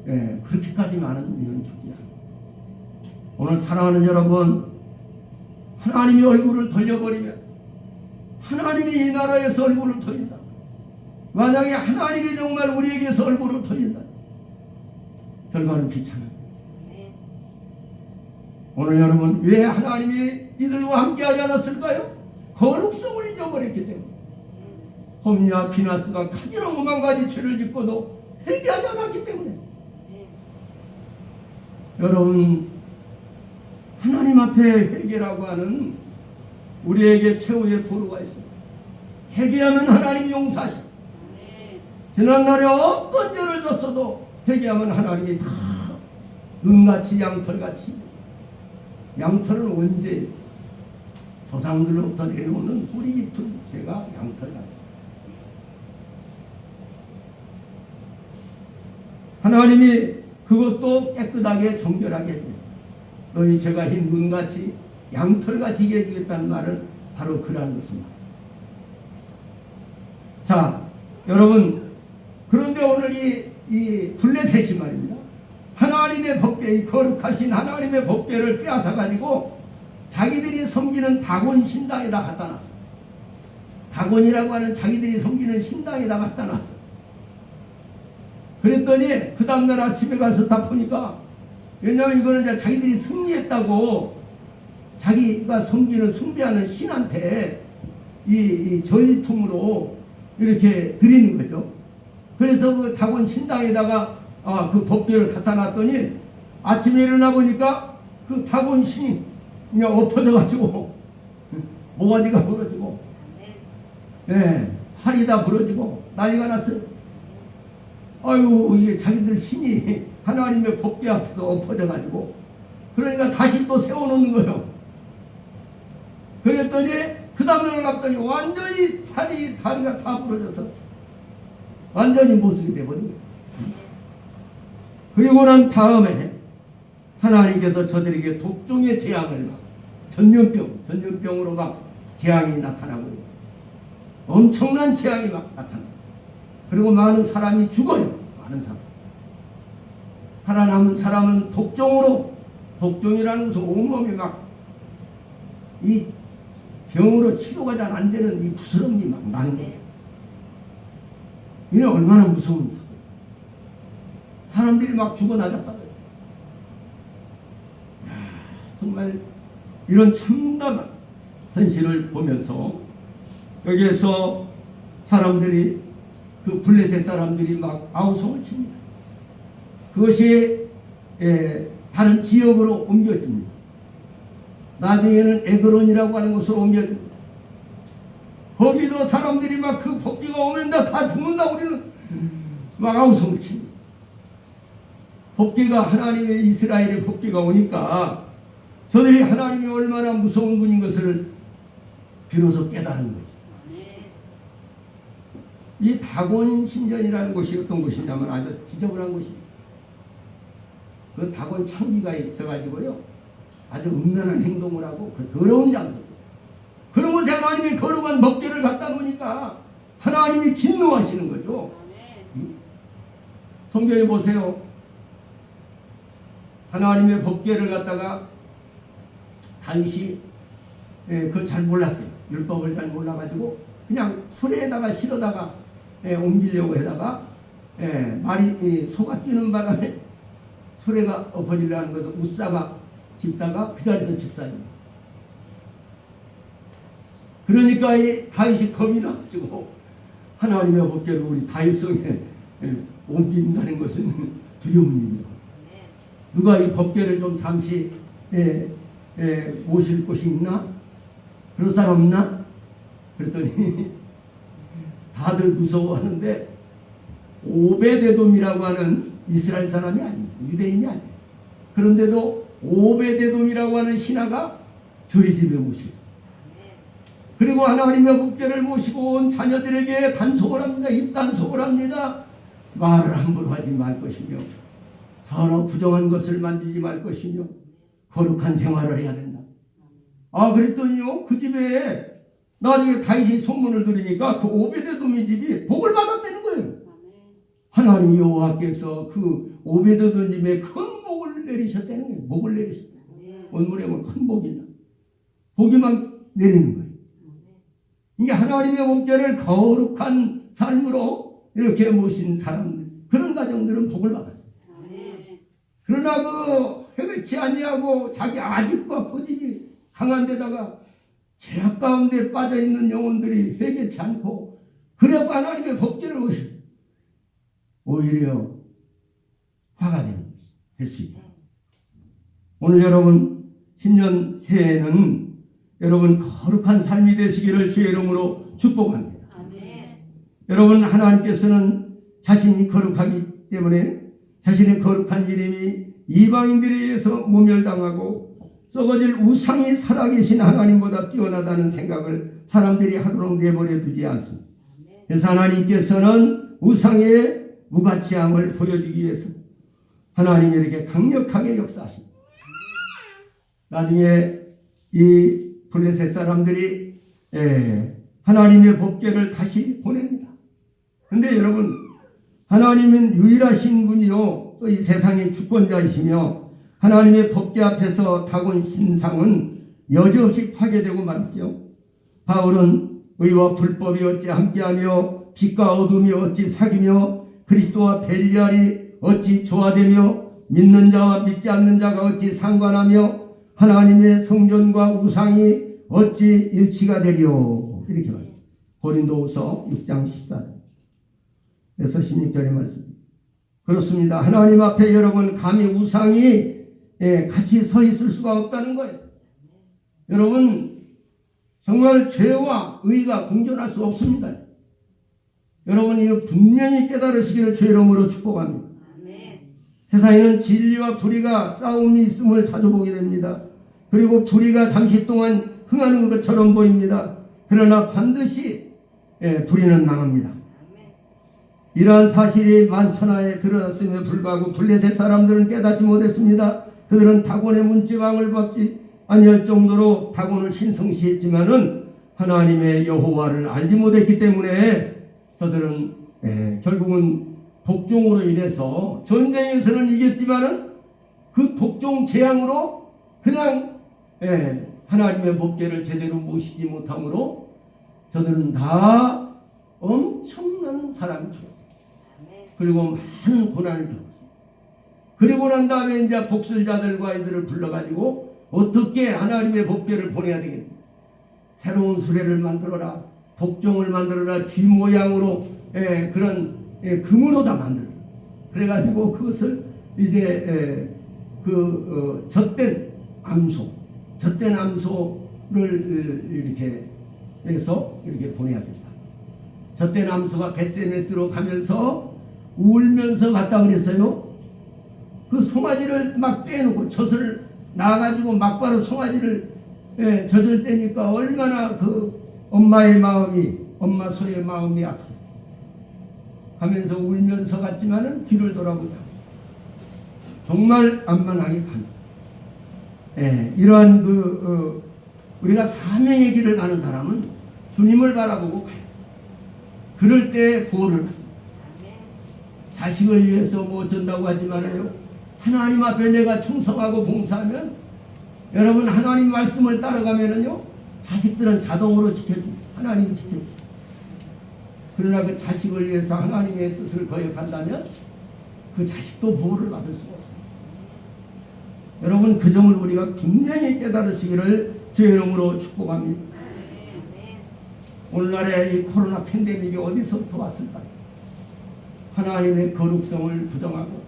그렇게까지 많은 인원이 죽지 않아요. 오늘 사랑하는 여러분, 하나님이 얼굴을 돌려버리면 하나님이 이 나라에서 얼굴을 돌린다. 만약에 하나님이 정말 우리에게서 얼굴을 돌린다. 결과는 비참합니다. 오늘 여러분 왜 하나님이 이들과 함께하지 않았을까요? 거룩성을 잊어버렸기 때문에. 홈니와 비나스가 가지런히 50,000가지 죄를 짓고도 회개하지 않았기 때문에. 여러분 하나님 앞에 회개라고 하는 우리에게 최후의 보루가 있습니다. 회개하면 하나님이 용서하십니다. 지난날에 어떤 죄를 졌어도 회개하면 하나님이 다 눈같이 양털같이. 양털은 언제 조상들로부터 내려오는 뿌리 깊은 죄가 양털같이. 하나님이 그것도 깨끗하게 정결하게 해줍니다. 너희 죄가 흰 눈같이 양털같이 해주겠다는 말은 바로 그러한 것입니다. 자, 여러분 그런데 오늘 이 블레셋이 말입니다. 하나님의 법궤, 이 거룩하신 하나님의 법궤를 빼앗아가지고 자기들이 섬기는 다곤 신당에다 갖다 놨어요. 다곤이라고 하는 자기들이 섬기는 신당에다 갖다 놨어요. 그랬더니 그 다음날 아침에 가서 다 보니까, 왜냐하면 이거는 이제 자기들이 승리했다고 자기가 섬기는 숭배하는 신한테 이 전리품으로 이렇게 드리는 거죠. 그래서 그 다곤 신당에다가 그 법궤를 갖다 놨더니 아침에 일어나 보니까 그 다곤 신이 그냥 엎어져 가지고 모가지가 부러지고 팔이 다 부러지고 난리가 났어요. 아이고 이게 자기들 신이 하나님의 법궤 앞에서 엎어져 가지고 그러니까 다시 또 세워놓는 거예요. 그랬더니 그 다음날 갔더니 완전히 다리가 다 부러져서 완전히 못쓰게 돼버린 거예요. 그리고 난 다음에 하나님께서 저들에게 독종의 재앙을 막 전염병으로 막 재앙이 나타나고 엄청난 재앙이 막 나타나고 그리고 많은 사람이 죽어요. 많은 사람. 살아남은 사람은 독종이라는 것은 온몸이 막 이 병으로 치료가 잘 안 되는 이 부스럼이 막 나는 거예요. 이게 얼마나 무서운 사고예요. 사람들이 막 죽어나갔다고요. 정말 이런 참담한 현실을 보면서 여기에서 사람들이 그 블레셋 사람들이 막 아우성을 칩니다. 그것이 다른 지역으로 옮겨집니다. 나중에는 에그론이라고 하는 곳으로 옮겨집니다. 거기도 사람들이 막 그 복귀가 오면 다 죽는다 우리는 막 아우성을 칩니다. 복귀가 하나님의 이스라엘의 복귀가 오니까 저들이 하나님이 얼마나 무서운 분인 것을 비로소 깨달은 거죠. 이 다곤 신전이라는 곳이 어떤 곳이냐면 아주 지저분한 곳입니다. 그 다곤 창기가 있어가지고요 아주 음란한 행동을 하고 그 더러운 장소 그런 곳에 하나님이 거룩한 법궤를 갖다 놓으니까 하나님이 진노하시는 거죠. 성경에 보세요. 하나님의 법궤를 갖다가 다윗이 그걸 잘 몰랐어요. 율법을 잘 몰라가지고 그냥 수레에다가 실어다가 옮기려고 하다가 말이 소가 뛰는 바람에 수레가 엎어지려는 것을 웃사가 짚다가 그 자리에서 즉사입니다. 그러니까 이 다윗이 겁이 나가지고 하나님의 법궤를 우리 다윗성에 옮긴다는 것은 두려운 일이에요. 누가 이 법궤를 좀 잠시 모실 곳이 있나? 그런 사람 없나? 그랬더니 다들 무서워하는데 오베데돔이라고 하는 이스라엘 사람이 아닙니다. 유대인이 아니에요. 그런데도 오베데돔이라고 하는 신하가 저희 집에 모시고 그리고 하나님의 법궤를 모시고 온 자녀들에게 단속을 합니다. 입단속을 합니다. 말을 함부로 하지 말 것이며 서로 부정한 것을 만지지 말 것이며 거룩한 생활을 해야 된다. 그랬더니요 그 집에 나중에 다윗이 소문을 들으니까 그 오베데돔의 집이 복을 받았다는 거예요. 하나님 여호와께서 그 오베데돔 집에 큰 복을 내리셨다는 거예요. 복을 내리셨다. 원문에 보면 큰 복이나 복이만 내리는 거예요. 이게 하나님의 법궤를 거룩한 삶으로 이렇게 모신 사람들 그런 가정들은 복을 받았어요. 그러나 그 회개치 아니하고 자기 아집과 고집이 강한 데다가 죄악 가운데 빠져있는 영혼들이 회개치 않고 그래서 하나님의 법궤를 모시고 오히려 화가 될 수 있다. 오늘 여러분 신년 새해에는 여러분 거룩한 삶이 되시기를 주의 이름으로 축복합니다. 여러분 하나님께서는 자신이 거룩하기 때문에 자신의 거룩한 이름이 이방인들에 의해서 모멸당하고 썩어질 우상이 살아계신 하나님보다 뛰어나다는 생각을 사람들이 하도록 내버려 두지 않습니다. 그래서 하나님께서는 우상의 무가치함을 보여주기 위해서 하나님이 이렇게 강력하게 역사하십니다. 나중에 이 블레셋 사람들이 하나님의 법궤를 다시 보냅니다. 그런데 여러분 하나님은 유일하신 분이요 또 이 세상의 주권자이시며 하나님의 법궤 앞에서 다곤 신상은 여지없이 파괴되고 말았죠. 바울은 의와 불법이 어찌 함께하며 빛과 어둠이 어찌 사귀며 그리스도와 벨리알이 어찌 조화되며 믿는 자와 믿지 않는 자가 어찌 상관하며 하나님의 성전과 우상이 어찌 일치가 되리요. 이렇게 말합니다. 고린도후서 6장 14절에서 16절의 말씀. 그렇습니다. 하나님 앞에 여러분 감히 우상이 같이 서 있을 수가 없다는 거예요. 여러분 정말 죄와 의가 공존할 수 없습니다. 여러분 이거 분명히 깨달으시기를 주의 이름으로 축복합니다. 세상에는 진리와 불의가 싸움이 있음을 자주 보게 됩니다. 그리고 불의가 잠시 동안 흥하는 것처럼 보입니다. 그러나 반드시 불의는 망합니다. 이러한 사실이 만천하에 드러났음에 불구하고 블레셋 사람들은 깨닫지 못했습니다. 그들은 다곤의 문지방을 밟지 아니할 정도로 다곤을 신성시했지만은 하나님의 여호와를 알지 못했기 때문에 저들은 결국은 독종으로 인해서 전쟁에서는 이겼지만은 그 독종 재앙으로 그냥 하나님의 법궤를 제대로 모시지 못함으로 저들은 다 엄청난 사람이 죽었어요. 그리고 많은 고난을 겪었어요. 그리고 난 다음에 이제 복술자들과 이들을 불러가지고 어떻게 하나님의 법궤를 보내야 되겠냐. 새로운 수레를 만들어라. 독종을 만들어라. 쥐 모양으로 그런 금으로 다 만들어. 그래가지고 그것을 이제 젖된 암소를 이렇게 해서 이렇게 보내야 된다. 젖된 암소가 벳세메스로 가면서 울면서 갔다 그랬어요. 그 송아지를 막 빼놓고 젖을 나가지고 막바로 송아지를 젖을 떼니까 얼마나 그 엄마의 마음이, 엄마 소의 마음이 아프겠어요. 가면서 울면서 갔지만은 뒤를 돌아보자. 정말 안만하게 갑니다. 이러한 우리가 사명의 길을 가는 사람은 주님을 바라보고 가요. 그럴 때 구원을 받습니다. 자식을 위해서 뭐 어쩐다고 하지만요, 하나님 앞에 내가 충성하고 봉사하면, 여러분 하나님 말씀을 따라가면은요, 자식들은 자동으로 지켜줍니다. 하나님이 지켜줍니다. 그러나 그 자식을 위해서 하나님의 뜻을 거역한다면 그 자식도 보호를 받을 수가 없습니다. 여러분 그 점을 우리가 분명히 깨달으시기를 주의 이름으로 축복합니다. 오늘날의 이 코로나 팬데믹이 어디서부터 왔을까요? 하나님의 거룩성을 부정하고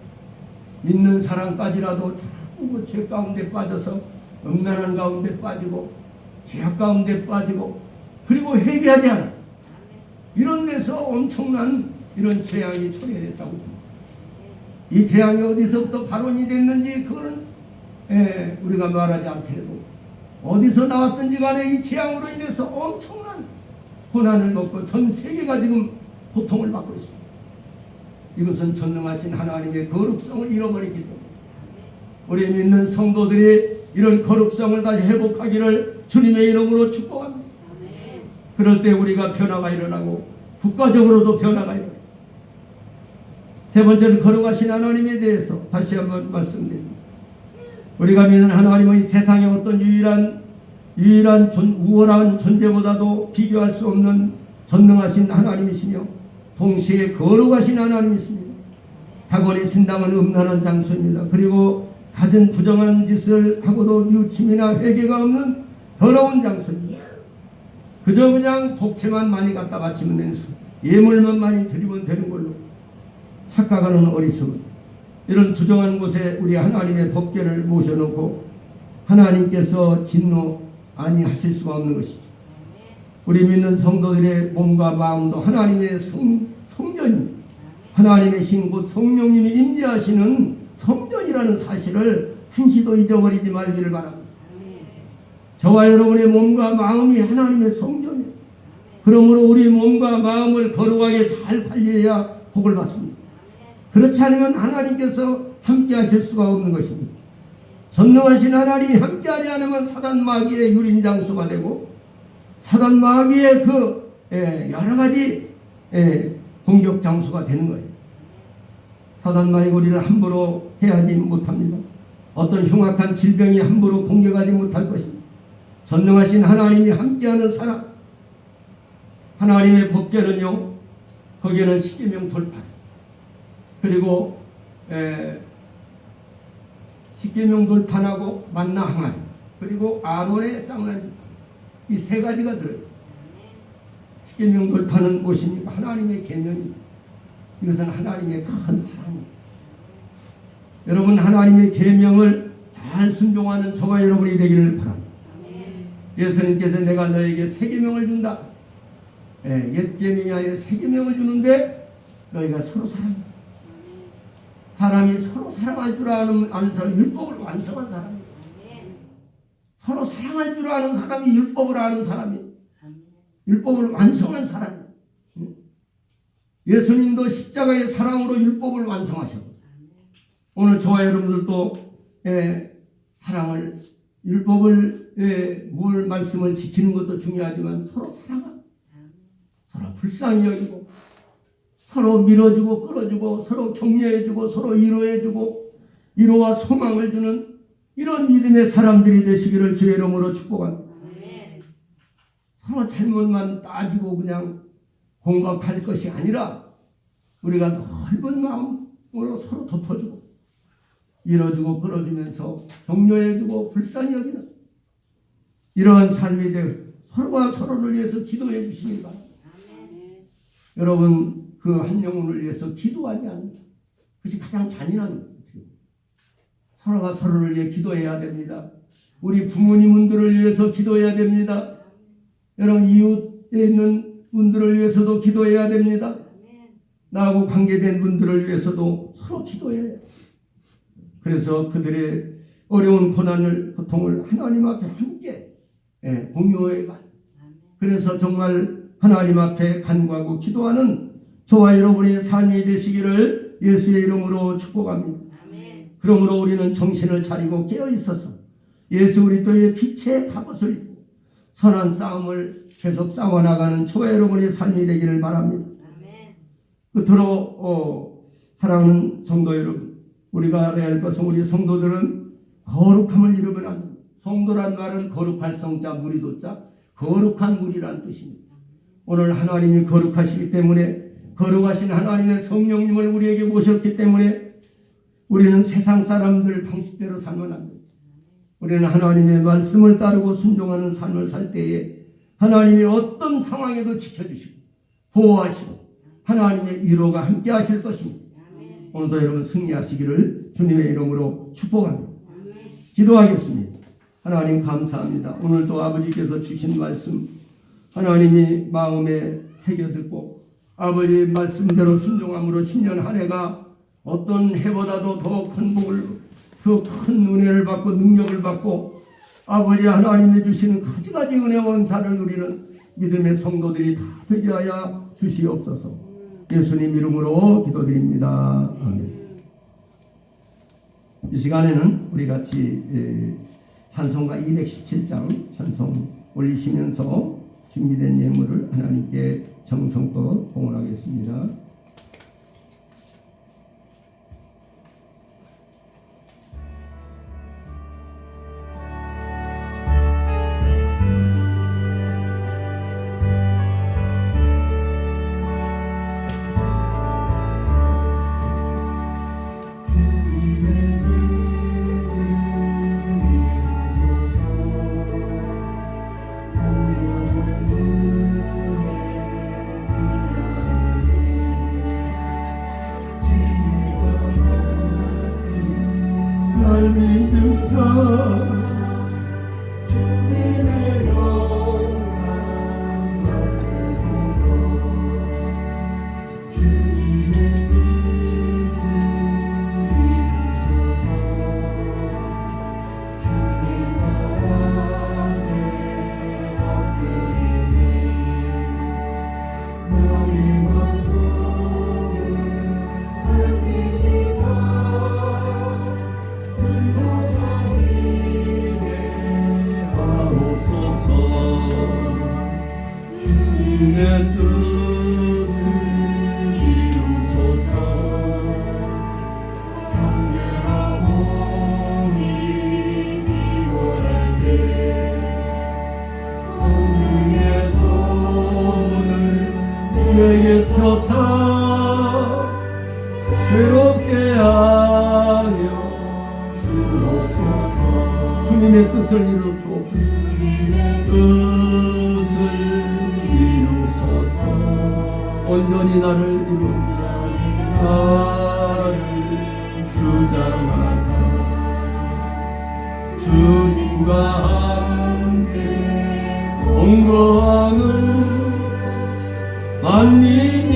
믿는 사람까지라도 자꾸 죄 가운데 빠져서 음란한 가운데 빠지고 죄악 가운데 빠지고 그리고 회개하지 않아요. 이런 데서 엄청난 이런 재앙이 초래됐다고 봅니다. 이 재앙이 어디서부터 발원이 됐는지 그거는 우리가 말하지 않더라도 어디서 나왔든지 간에 이 재앙으로 인해서 엄청난 고난을 먹고 전 세계가 지금 고통을 받고 있습니다. 이것은 전능하신 하나님의 거룩성을 잃어버렸기 때문에 우리 믿는 성도들이 이런 거룩성을 다시 회복하기를 주님의 이름으로 축복합니다. 그럴 때 우리가 변화가 일어나고 국가적으로도 변화가 일어나고, 세 번째는 거룩하신 하나님에 대해서 다시 한번 말씀드립니다. 우리가 믿는 하나님은 세상의 어떤 유일한 우월한 존재보다도 비교할 수 없는 전능하신 하나님이시며 동시에 거룩하신 하나님이십니다. 다곤의 신당은 음란한 장소입니다. 그리고 갖은 부정한 짓을 하고도 유침이나 회개가 없는 더러운 장소입니다. 그저 그냥 복채만 많이 갖다 바치면 되는 수, 예물만 많이 드리면 되는 걸로 착각하는 어리석은 이런 부정한 곳에 우리 하나님의 법궤를 모셔놓고 하나님께서 진노 아니하실 수가 없는 것이죠. 우리 믿는 성도들의 몸과 마음도 하나님의 성전입니다. 하나님의 신 곧 성령님이 임재하시는 성전이라는 사실을 한시도 잊어버리지 말기를 바랍니다. 저와 여러분의 몸과 마음이 하나님의 성전이에요. 그러므로 우리 몸과 마음을 거룩하게 잘 관리해야 복을 받습니다. 그렇지 않으면 하나님께서 함께 하실 수가 없는 것입니다. 전능하신 하나님이 함께하지 않으면 사단 마귀의 유린장소가 되고 사단 마귀의 그 여러 가지 공격 장소가 되는 거예요. 사단 마귀가 우리를 함부로 해하지 못합니다. 어떤 흉악한 질병이 함부로 공격하지 못할 것입니다. 전능하신 하나님이 함께하는 사람, 하나님의 법궤는요, 거기에는 십계명 돌파, 그리고 십계명 돌판하고 만나 항아리, 그리고 아론의 쌍난 이 세 가지가 들어있어요. 십계명 돌판은 무엇입니까? 하나님의 계명입니다. 이것은 하나님의 큰 사랑입니다. 여러분 하나님의 계명을 잘 순종하는 저와 여러분이 되기를 바랍니다. 예수님께서 내가 너에게 새 계명을 준다. 옛 계명이 아니라 새 계명을 주는데 너희가 서로 사랑해. 사람이 서로 사랑할 줄 아는 사람이 율법을 완성한 사람이에요. 서로 사랑할 줄 아는 사람이 율법을 아는 사람이에요. 율법을 완성한 사람이에요. 예수님도 십자가의 사랑으로 율법을 완성하셨고 오늘 저와 여러분들도 사랑을 율법을 뭘 말씀을 지키는 것도 중요하지만 서로 사랑하고 서로 불쌍히 여기고 서로 밀어주고 끌어주고 서로 격려해주고 서로 위로해주고 위로와 소망을 주는 이런 믿음의 사람들이 되시기를 주의 이름으로 축복합니다. 서로 잘못만 따지고 그냥 공격할 것이 아니라 우리가 넓은 마음으로 서로 덮어주고 밀어주고 끌어주면서 격려해주고 불쌍히 여기는 이러한 삶이 되어 서로가 서로를 위해서 기도해 주시기 바랍니다. 여러분 그 한 영혼을 위해서 기도하지 않는다. 그것이 가장 잔인한 일이에요. 서로가 서로를 위해 기도해야 됩니다. 우리 부모님들을 위해서 기도해야 됩니다. 여러분 이웃에 있는 분들을 위해서도 기도해야 됩니다. 나하고 관계된 분들을 위해서도 서로 기도해야 해요. 그래서 그들의 어려운 고난을 고통을 하나님 앞에 함께 공유해가. 그래서 정말 하나님 앞에 간구하고 기도하는 저와 여러분의 삶이 되시기를 예수의 이름으로 축복합니다. 그러므로 우리는 정신을 차리고 깨어 있어서 예수 그리스도의 빛의 갑옷을 입고 선한 싸움을 계속 싸워나가는 저와 여러분의 삶이 되기를 바랍니다. 끝으로 사랑하는 성도 여러분, 우리가 알아야 할 것은 우리 성도들은 거룩함을 잃으면 안 됩니다. 성도란 말은 거룩할 성자 무리도자 거룩한 무리란 뜻입니다. 오늘 하나님이 거룩하시기 때문에 거룩하신 하나님의 성령님을 우리에게 모셨기 때문에 우리는 세상 사람들 방식대로 살면 안 됩니다. 우리는 하나님의 말씀을 따르고 순종하는 삶을 살 때에 하나님이 어떤 상황에도 지켜주시고 보호하시고 하나님의 위로가 함께 하실 것입니다. 오늘도 여러분 승리하시기를 주님의 이름으로 축복합니다. 기도하겠습니다. 하나님 감사합니다. 오늘도 아버지께서 주신 말씀 하나님이 마음에 새겨듣고 아버지의 말씀대로 순종함으로 10년 한 해가 어떤 해보다도 더 큰 복을 더 큰 은혜를 받고 능력을 받고 아버지 하나님이 주시는 가지가지 은혜와 은사를 누리는 믿음의 성도들이 다 되게 하여 주시옵소서. 예수님 이름으로 기도드립니다. 아멘. 이 시간에는 우리 같이 찬송가 217장 찬송 올리시면서 준비된 예물을 하나님께 정성껏 봉헌하겠습니다. 주님의 뜻을 이루어 주옵소서. 뜻을 이루소서. 온전히 나를 이루어 나를 주장하사 주님과 함께 동거하는 만민이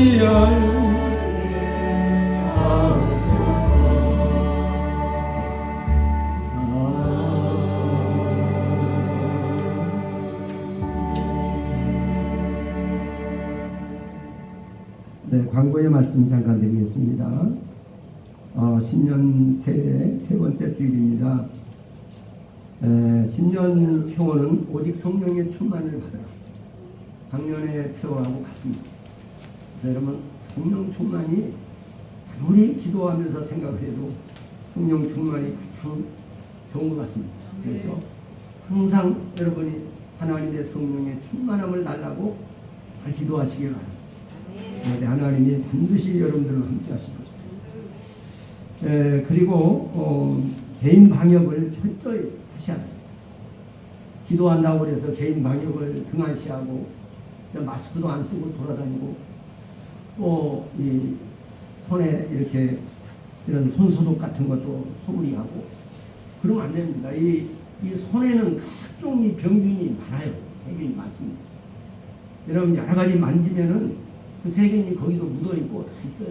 네, 광고의 말씀 잠깐 드리겠습니다. 신년 세 번째 주일입니다. 신년 표어는 오직 성령의 충만을 받으라. 작년의 표어하고 같습니다. 그래서 여러분 성령 충만이 아무리 기도하면서 생각을 해도 성령 충만이 가장 좋은 것 같습니다. 그래서 항상 여러분이 하나님의 성령의 충만함을 달라고 잘 기도하시기 바랍니다. 네, 하나님이 반드시 여러분들과 함께 하실 것입니다. 그리고 개인 방역을 철저히 하셔야 돼요. 기도한다고 해서 개인 방역을 등한시하고 마스크도 안 쓰고 돌아다니고 또 이 손에 이렇게 이런 손소독 같은 것도 소홀히 하고 그러면 안 됩니다. 이 손에는 각종의 병균이 많아요. 세균이 많습니다. 여러분 여러 가지 만지면은 그 세균이 거기도 묻어 있고 다 있어요.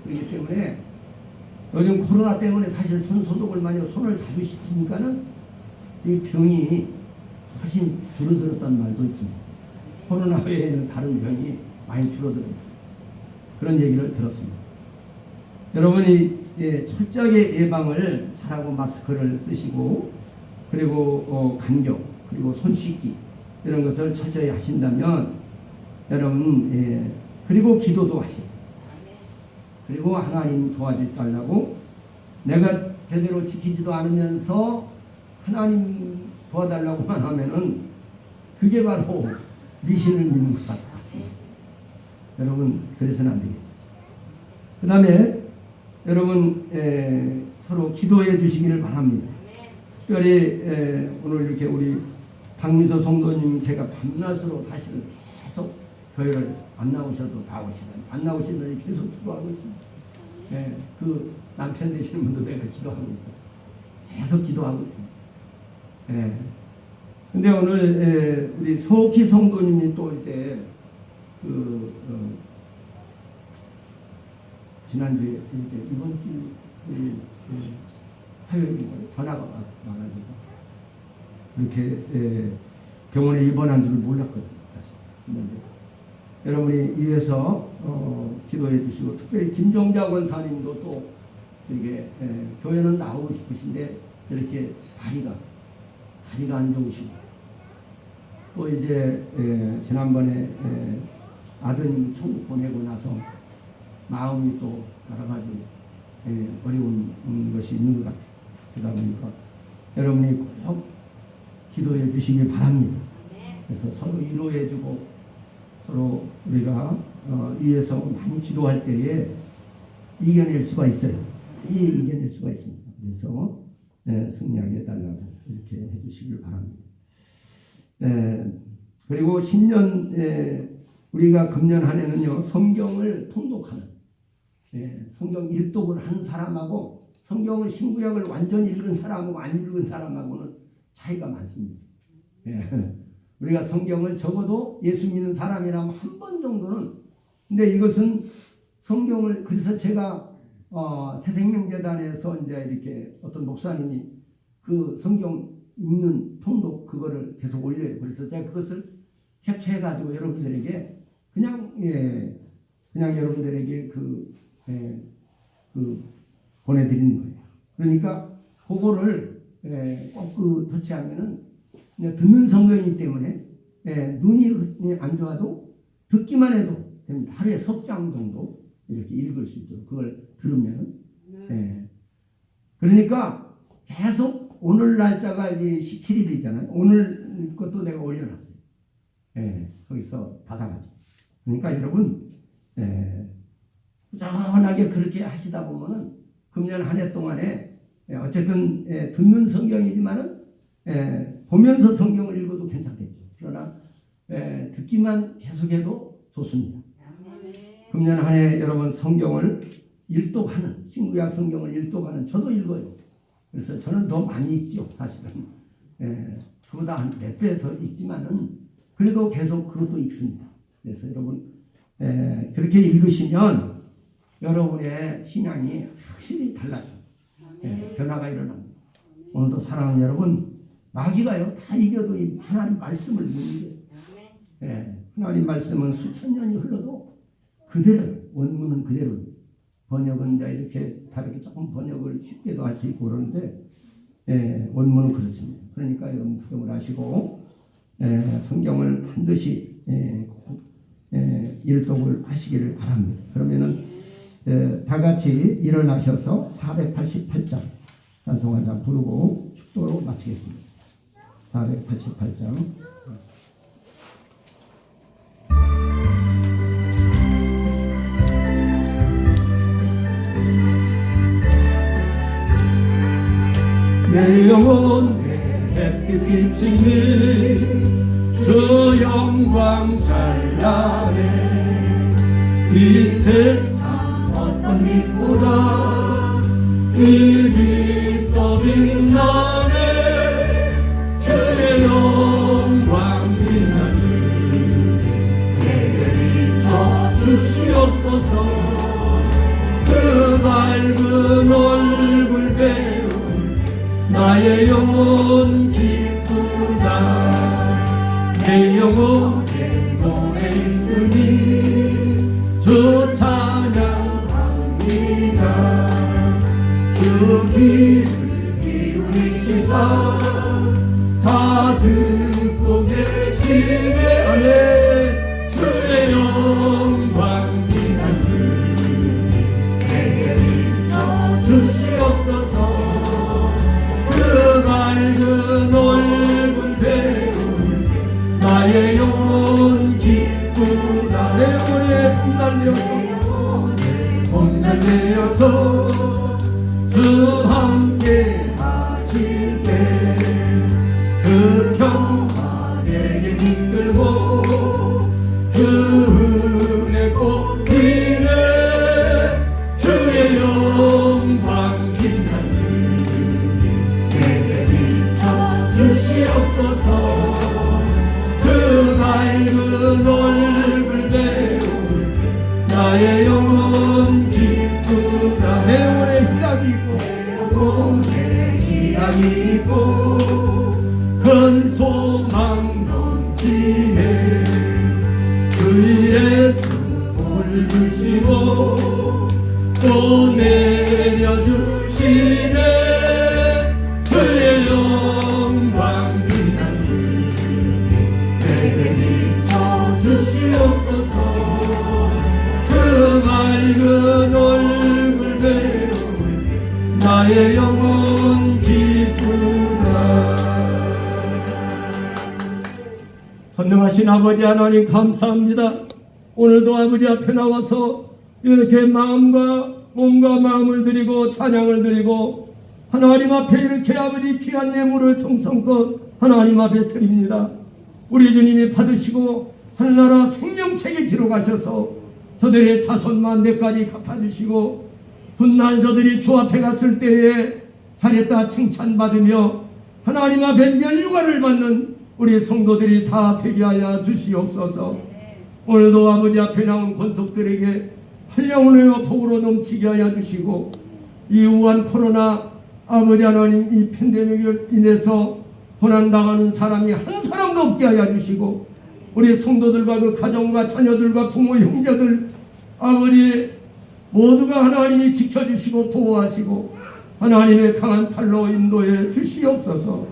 그렇기 때문에 요즘 코로나 때문에 사실 손 소독을 많이 하고 손을 자주 씻으니까는 이 병이 훨씬 줄어들었다는 말도 있습니다. 코로나 외에는 다른 병이 많이 줄어들어 있어요. 그런 얘기를 들었습니다. 여러분이 철저하게 예방을 잘하고 마스크를 쓰시고 그리고 간격 그리고 손 씻기 이런 것을 철저히 하신다면 여러분 그리고 기도도 하시고 그리고 하나님 도와달라고 내가 제대로 지키지도 않으면서 하나님 도와달라고만 하면은 그게 바로 미신을 믿는 것 같습니다. 여러분 그래서는 안 되겠죠. 그 다음에 여러분 서로 기도해 주시기를 바랍니다. 특별히 오늘 이렇게 우리 박민서 성도님 제가 밤낮으로 사실은 계속 교회를 안 나오셔도 안 나오시더니 계속 기도하고 있습니다. 그 남편 되시는 분도 내가 기도하고 있어요. 계속 기도하고 있습니다. 근데 오늘 우리 소키 성도님이 또 이제 지난주에 이제 이번 주 화요일에 전화가 와가지고 이렇게 병원에 입원한 줄 몰랐거든요, 사실. 근데 여러분이 위해서 기도해 주시고 특별히 김종자 권사님도 또 이렇게 교회는 나오고 싶으신데 이렇게 다리가 안 좋으시고 또 이제 지난번에 아드님 천국 보내고 나서 마음이 또 여러 가지 어려운 것이 있는 것 같아요. 그러다 보니까 여러분이 꼭 기도해 주시기 바랍니다. 그래서 서로 위로해주고 서로 우리가 위에서 많이 기도할 때에 이겨낼 수가 있어요. 이겨낼 수가 있습니다. 그래서 승리하게 해달라고 이렇게 해주시길 바랍니다. 그리고 신년 우리가 금년 한 해는요 성경을 통독하는 성경 일독을 한 사람하고 성경을 신구약을 완전히 읽은 사람하고 안 읽은 사람하고는 차이가 많습니다. 우리가 성경을 적어도 예수 믿는 사람이라면 한 번 정도는 근데 이것은 성경을 그래서 제가 새생명재단에서 이제 이렇게 어떤 목사님이 그 성경 읽는 통독 그거를 계속 올려요. 그래서 제가 그것을 캡처해 가지고 여러분들에게 그냥 여러분들에게 그 보내드리는 거예요. 그러니까 그거를 꼭 터치하면은 그냥 듣는 성경이기 때문에 눈이 안 좋아도 듣기만 해도 됩니다. 하루에 석 장 정도 이렇게 읽을 수 있도록 그걸 들으면 그러니까 계속 오늘 날짜가 이제 17일이잖아요. 오늘 것도 내가 올려놨어요. 거기서 받아가지고. 그러니까 여러분 꾸준하게 그렇게 하시다 보면은 금년 한 해 동안에 어쨌든 듣는 성경이지만은 보면서 성경을 읽어도 괜찮겠죠. 그러나 듣기만 계속해도 좋습니다. 금년 한 해 여러분 성경을 일독하는 신구약 성경을 일독하는 저도 읽어요. 그래서 저는 더 많이 읽죠. 사실은 그보다 한 몇 배 더 읽지만은 그래도 계속 그것도 읽습니다. 그래서 여러분 그렇게 읽으시면 여러분의 신앙이 확실히 달라져. 변화가 일어납니다. 오늘도 사랑하는 여러분 마귀가요 다 이겨도 이 하나님 말씀을 못 이겨요. 하나님 말씀은 수천 년이 흘러도 그대로 원문은 그대로 번역은 이제 이렇게 다르게 조금 번역을 쉽게도 할 수 있고 그러는데 원문은 그렇습니다. 그러니까 여러분 구경을 하시고 성경을 반드시 일독을 하시기를 바랍니다. 그러면은 다 같이 일어나셔서 488장 찬송한장 부르고 축도로 마치겠습니다. 488장. 내 영혼 내 햇빛 비치니 주 영광 찬란해. 이 세상 어떤 빛보다 이 빛 더 빛나네. 주의 영광 빛나니 내게 비춰 주시옵소서. 그 밝은 얼굴 배우 나의 영혼 기쁘다. 내 영혼 내 몸에 있으니 주 찬양합니다. 주 귀를 기울이시사 다 듣고 계시네. 아멘. 주의 영광 빛나니 내게 비춰 주시옵소서. 그 밝은 얼굴 배운 나의 영혼 기쁘다. 내 영혼에 봄날되어서 주 함께 하실 때 그 평화 내게 이끌고 주 은혜 꽃피네. 주의 영광 빛나니 내게 비춰 주시옵소서. 그 밝은 얼굴 배운 나의 영혼 기쁘다. 내 영혼에 희락이 있고 내 희락이 있고 큰 소망 넘치네. 주 예수 볼 주시고 또 내려주시네. 주의 영광 빛나니 내게 비춰 주시옵소서. 그 밝은 얼굴 배운 나의 영혼 기쁘다. 선능하신 아버지 하나님 감사합니다. 오늘도 아버지 앞에 나와서 이렇게 마음과 몸과 마음을 드리고 찬양을 드리고 하나님 앞에 이렇게 아버지 귀한 예물을 정성껏 하나님 앞에 드립니다. 우리 주님이 받으시고 하늘나라 생명책에 기록하셔서 저들의 자손만 몇가지 갚아주시고 훗날 저들이 주 앞에 갔을 때에 잘했다 칭찬받으며 하나님 앞에 면류관을 받는 우리 성도들이 다 되게 하여 주시옵소서. 오늘도 아버지 앞에 나온 권속들에게 한량운의 복으로 넘치게 하여 주시고 이 우한 코로나 아버지 하나님 이 팬데믹을 인해서 고난당하는 사람이 한 사람도 없게 하여 주시고 우리 성도들과 그 가정과 자녀들과 부모 형제들 아버지 모두가 하나님이 지켜주시고 보호하시고 하나님의 강한 팔로 인도해 주시옵소서.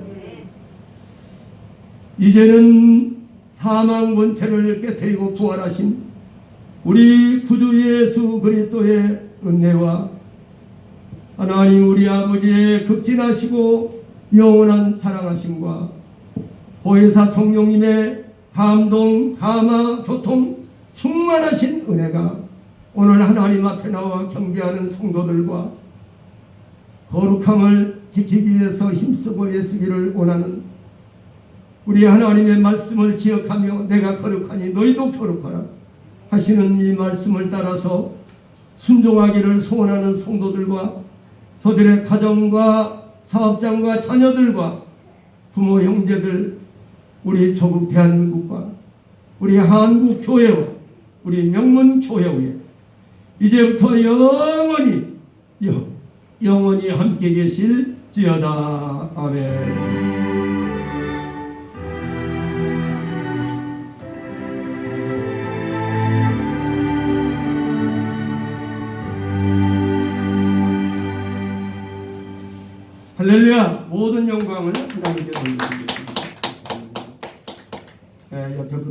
이제는 사망 권세를 깨뜨리고 부활하신 우리 구주 예수 그리스도의 은혜와 하나님 우리 아버지의 극진하시고 영원한 사랑하심과 보혜사 성령님의 감동, 감화, 교통 충만하신 은혜가 오늘 하나님 앞에 나와 경배하는 성도들과 거룩함을 지키기 위해서 힘쓰고 애쓰기를 원하는 우리 하나님의 말씀을 기억하며 내가 거룩하니 너희도 거룩하라 하시는 이 말씀을 따라서 순종하기를 소원하는 성도들과 저들의 가정과 사업장과 자녀들과 부모 형제들 우리 조국 대한민국과 우리 한국 교회와 우리 명문 교회 위에 이제부터 영원히 함께 계실지어다. 아멘. 할렐루야. 모든 영광을 하나님께 돌리겠습니다. 옆에 분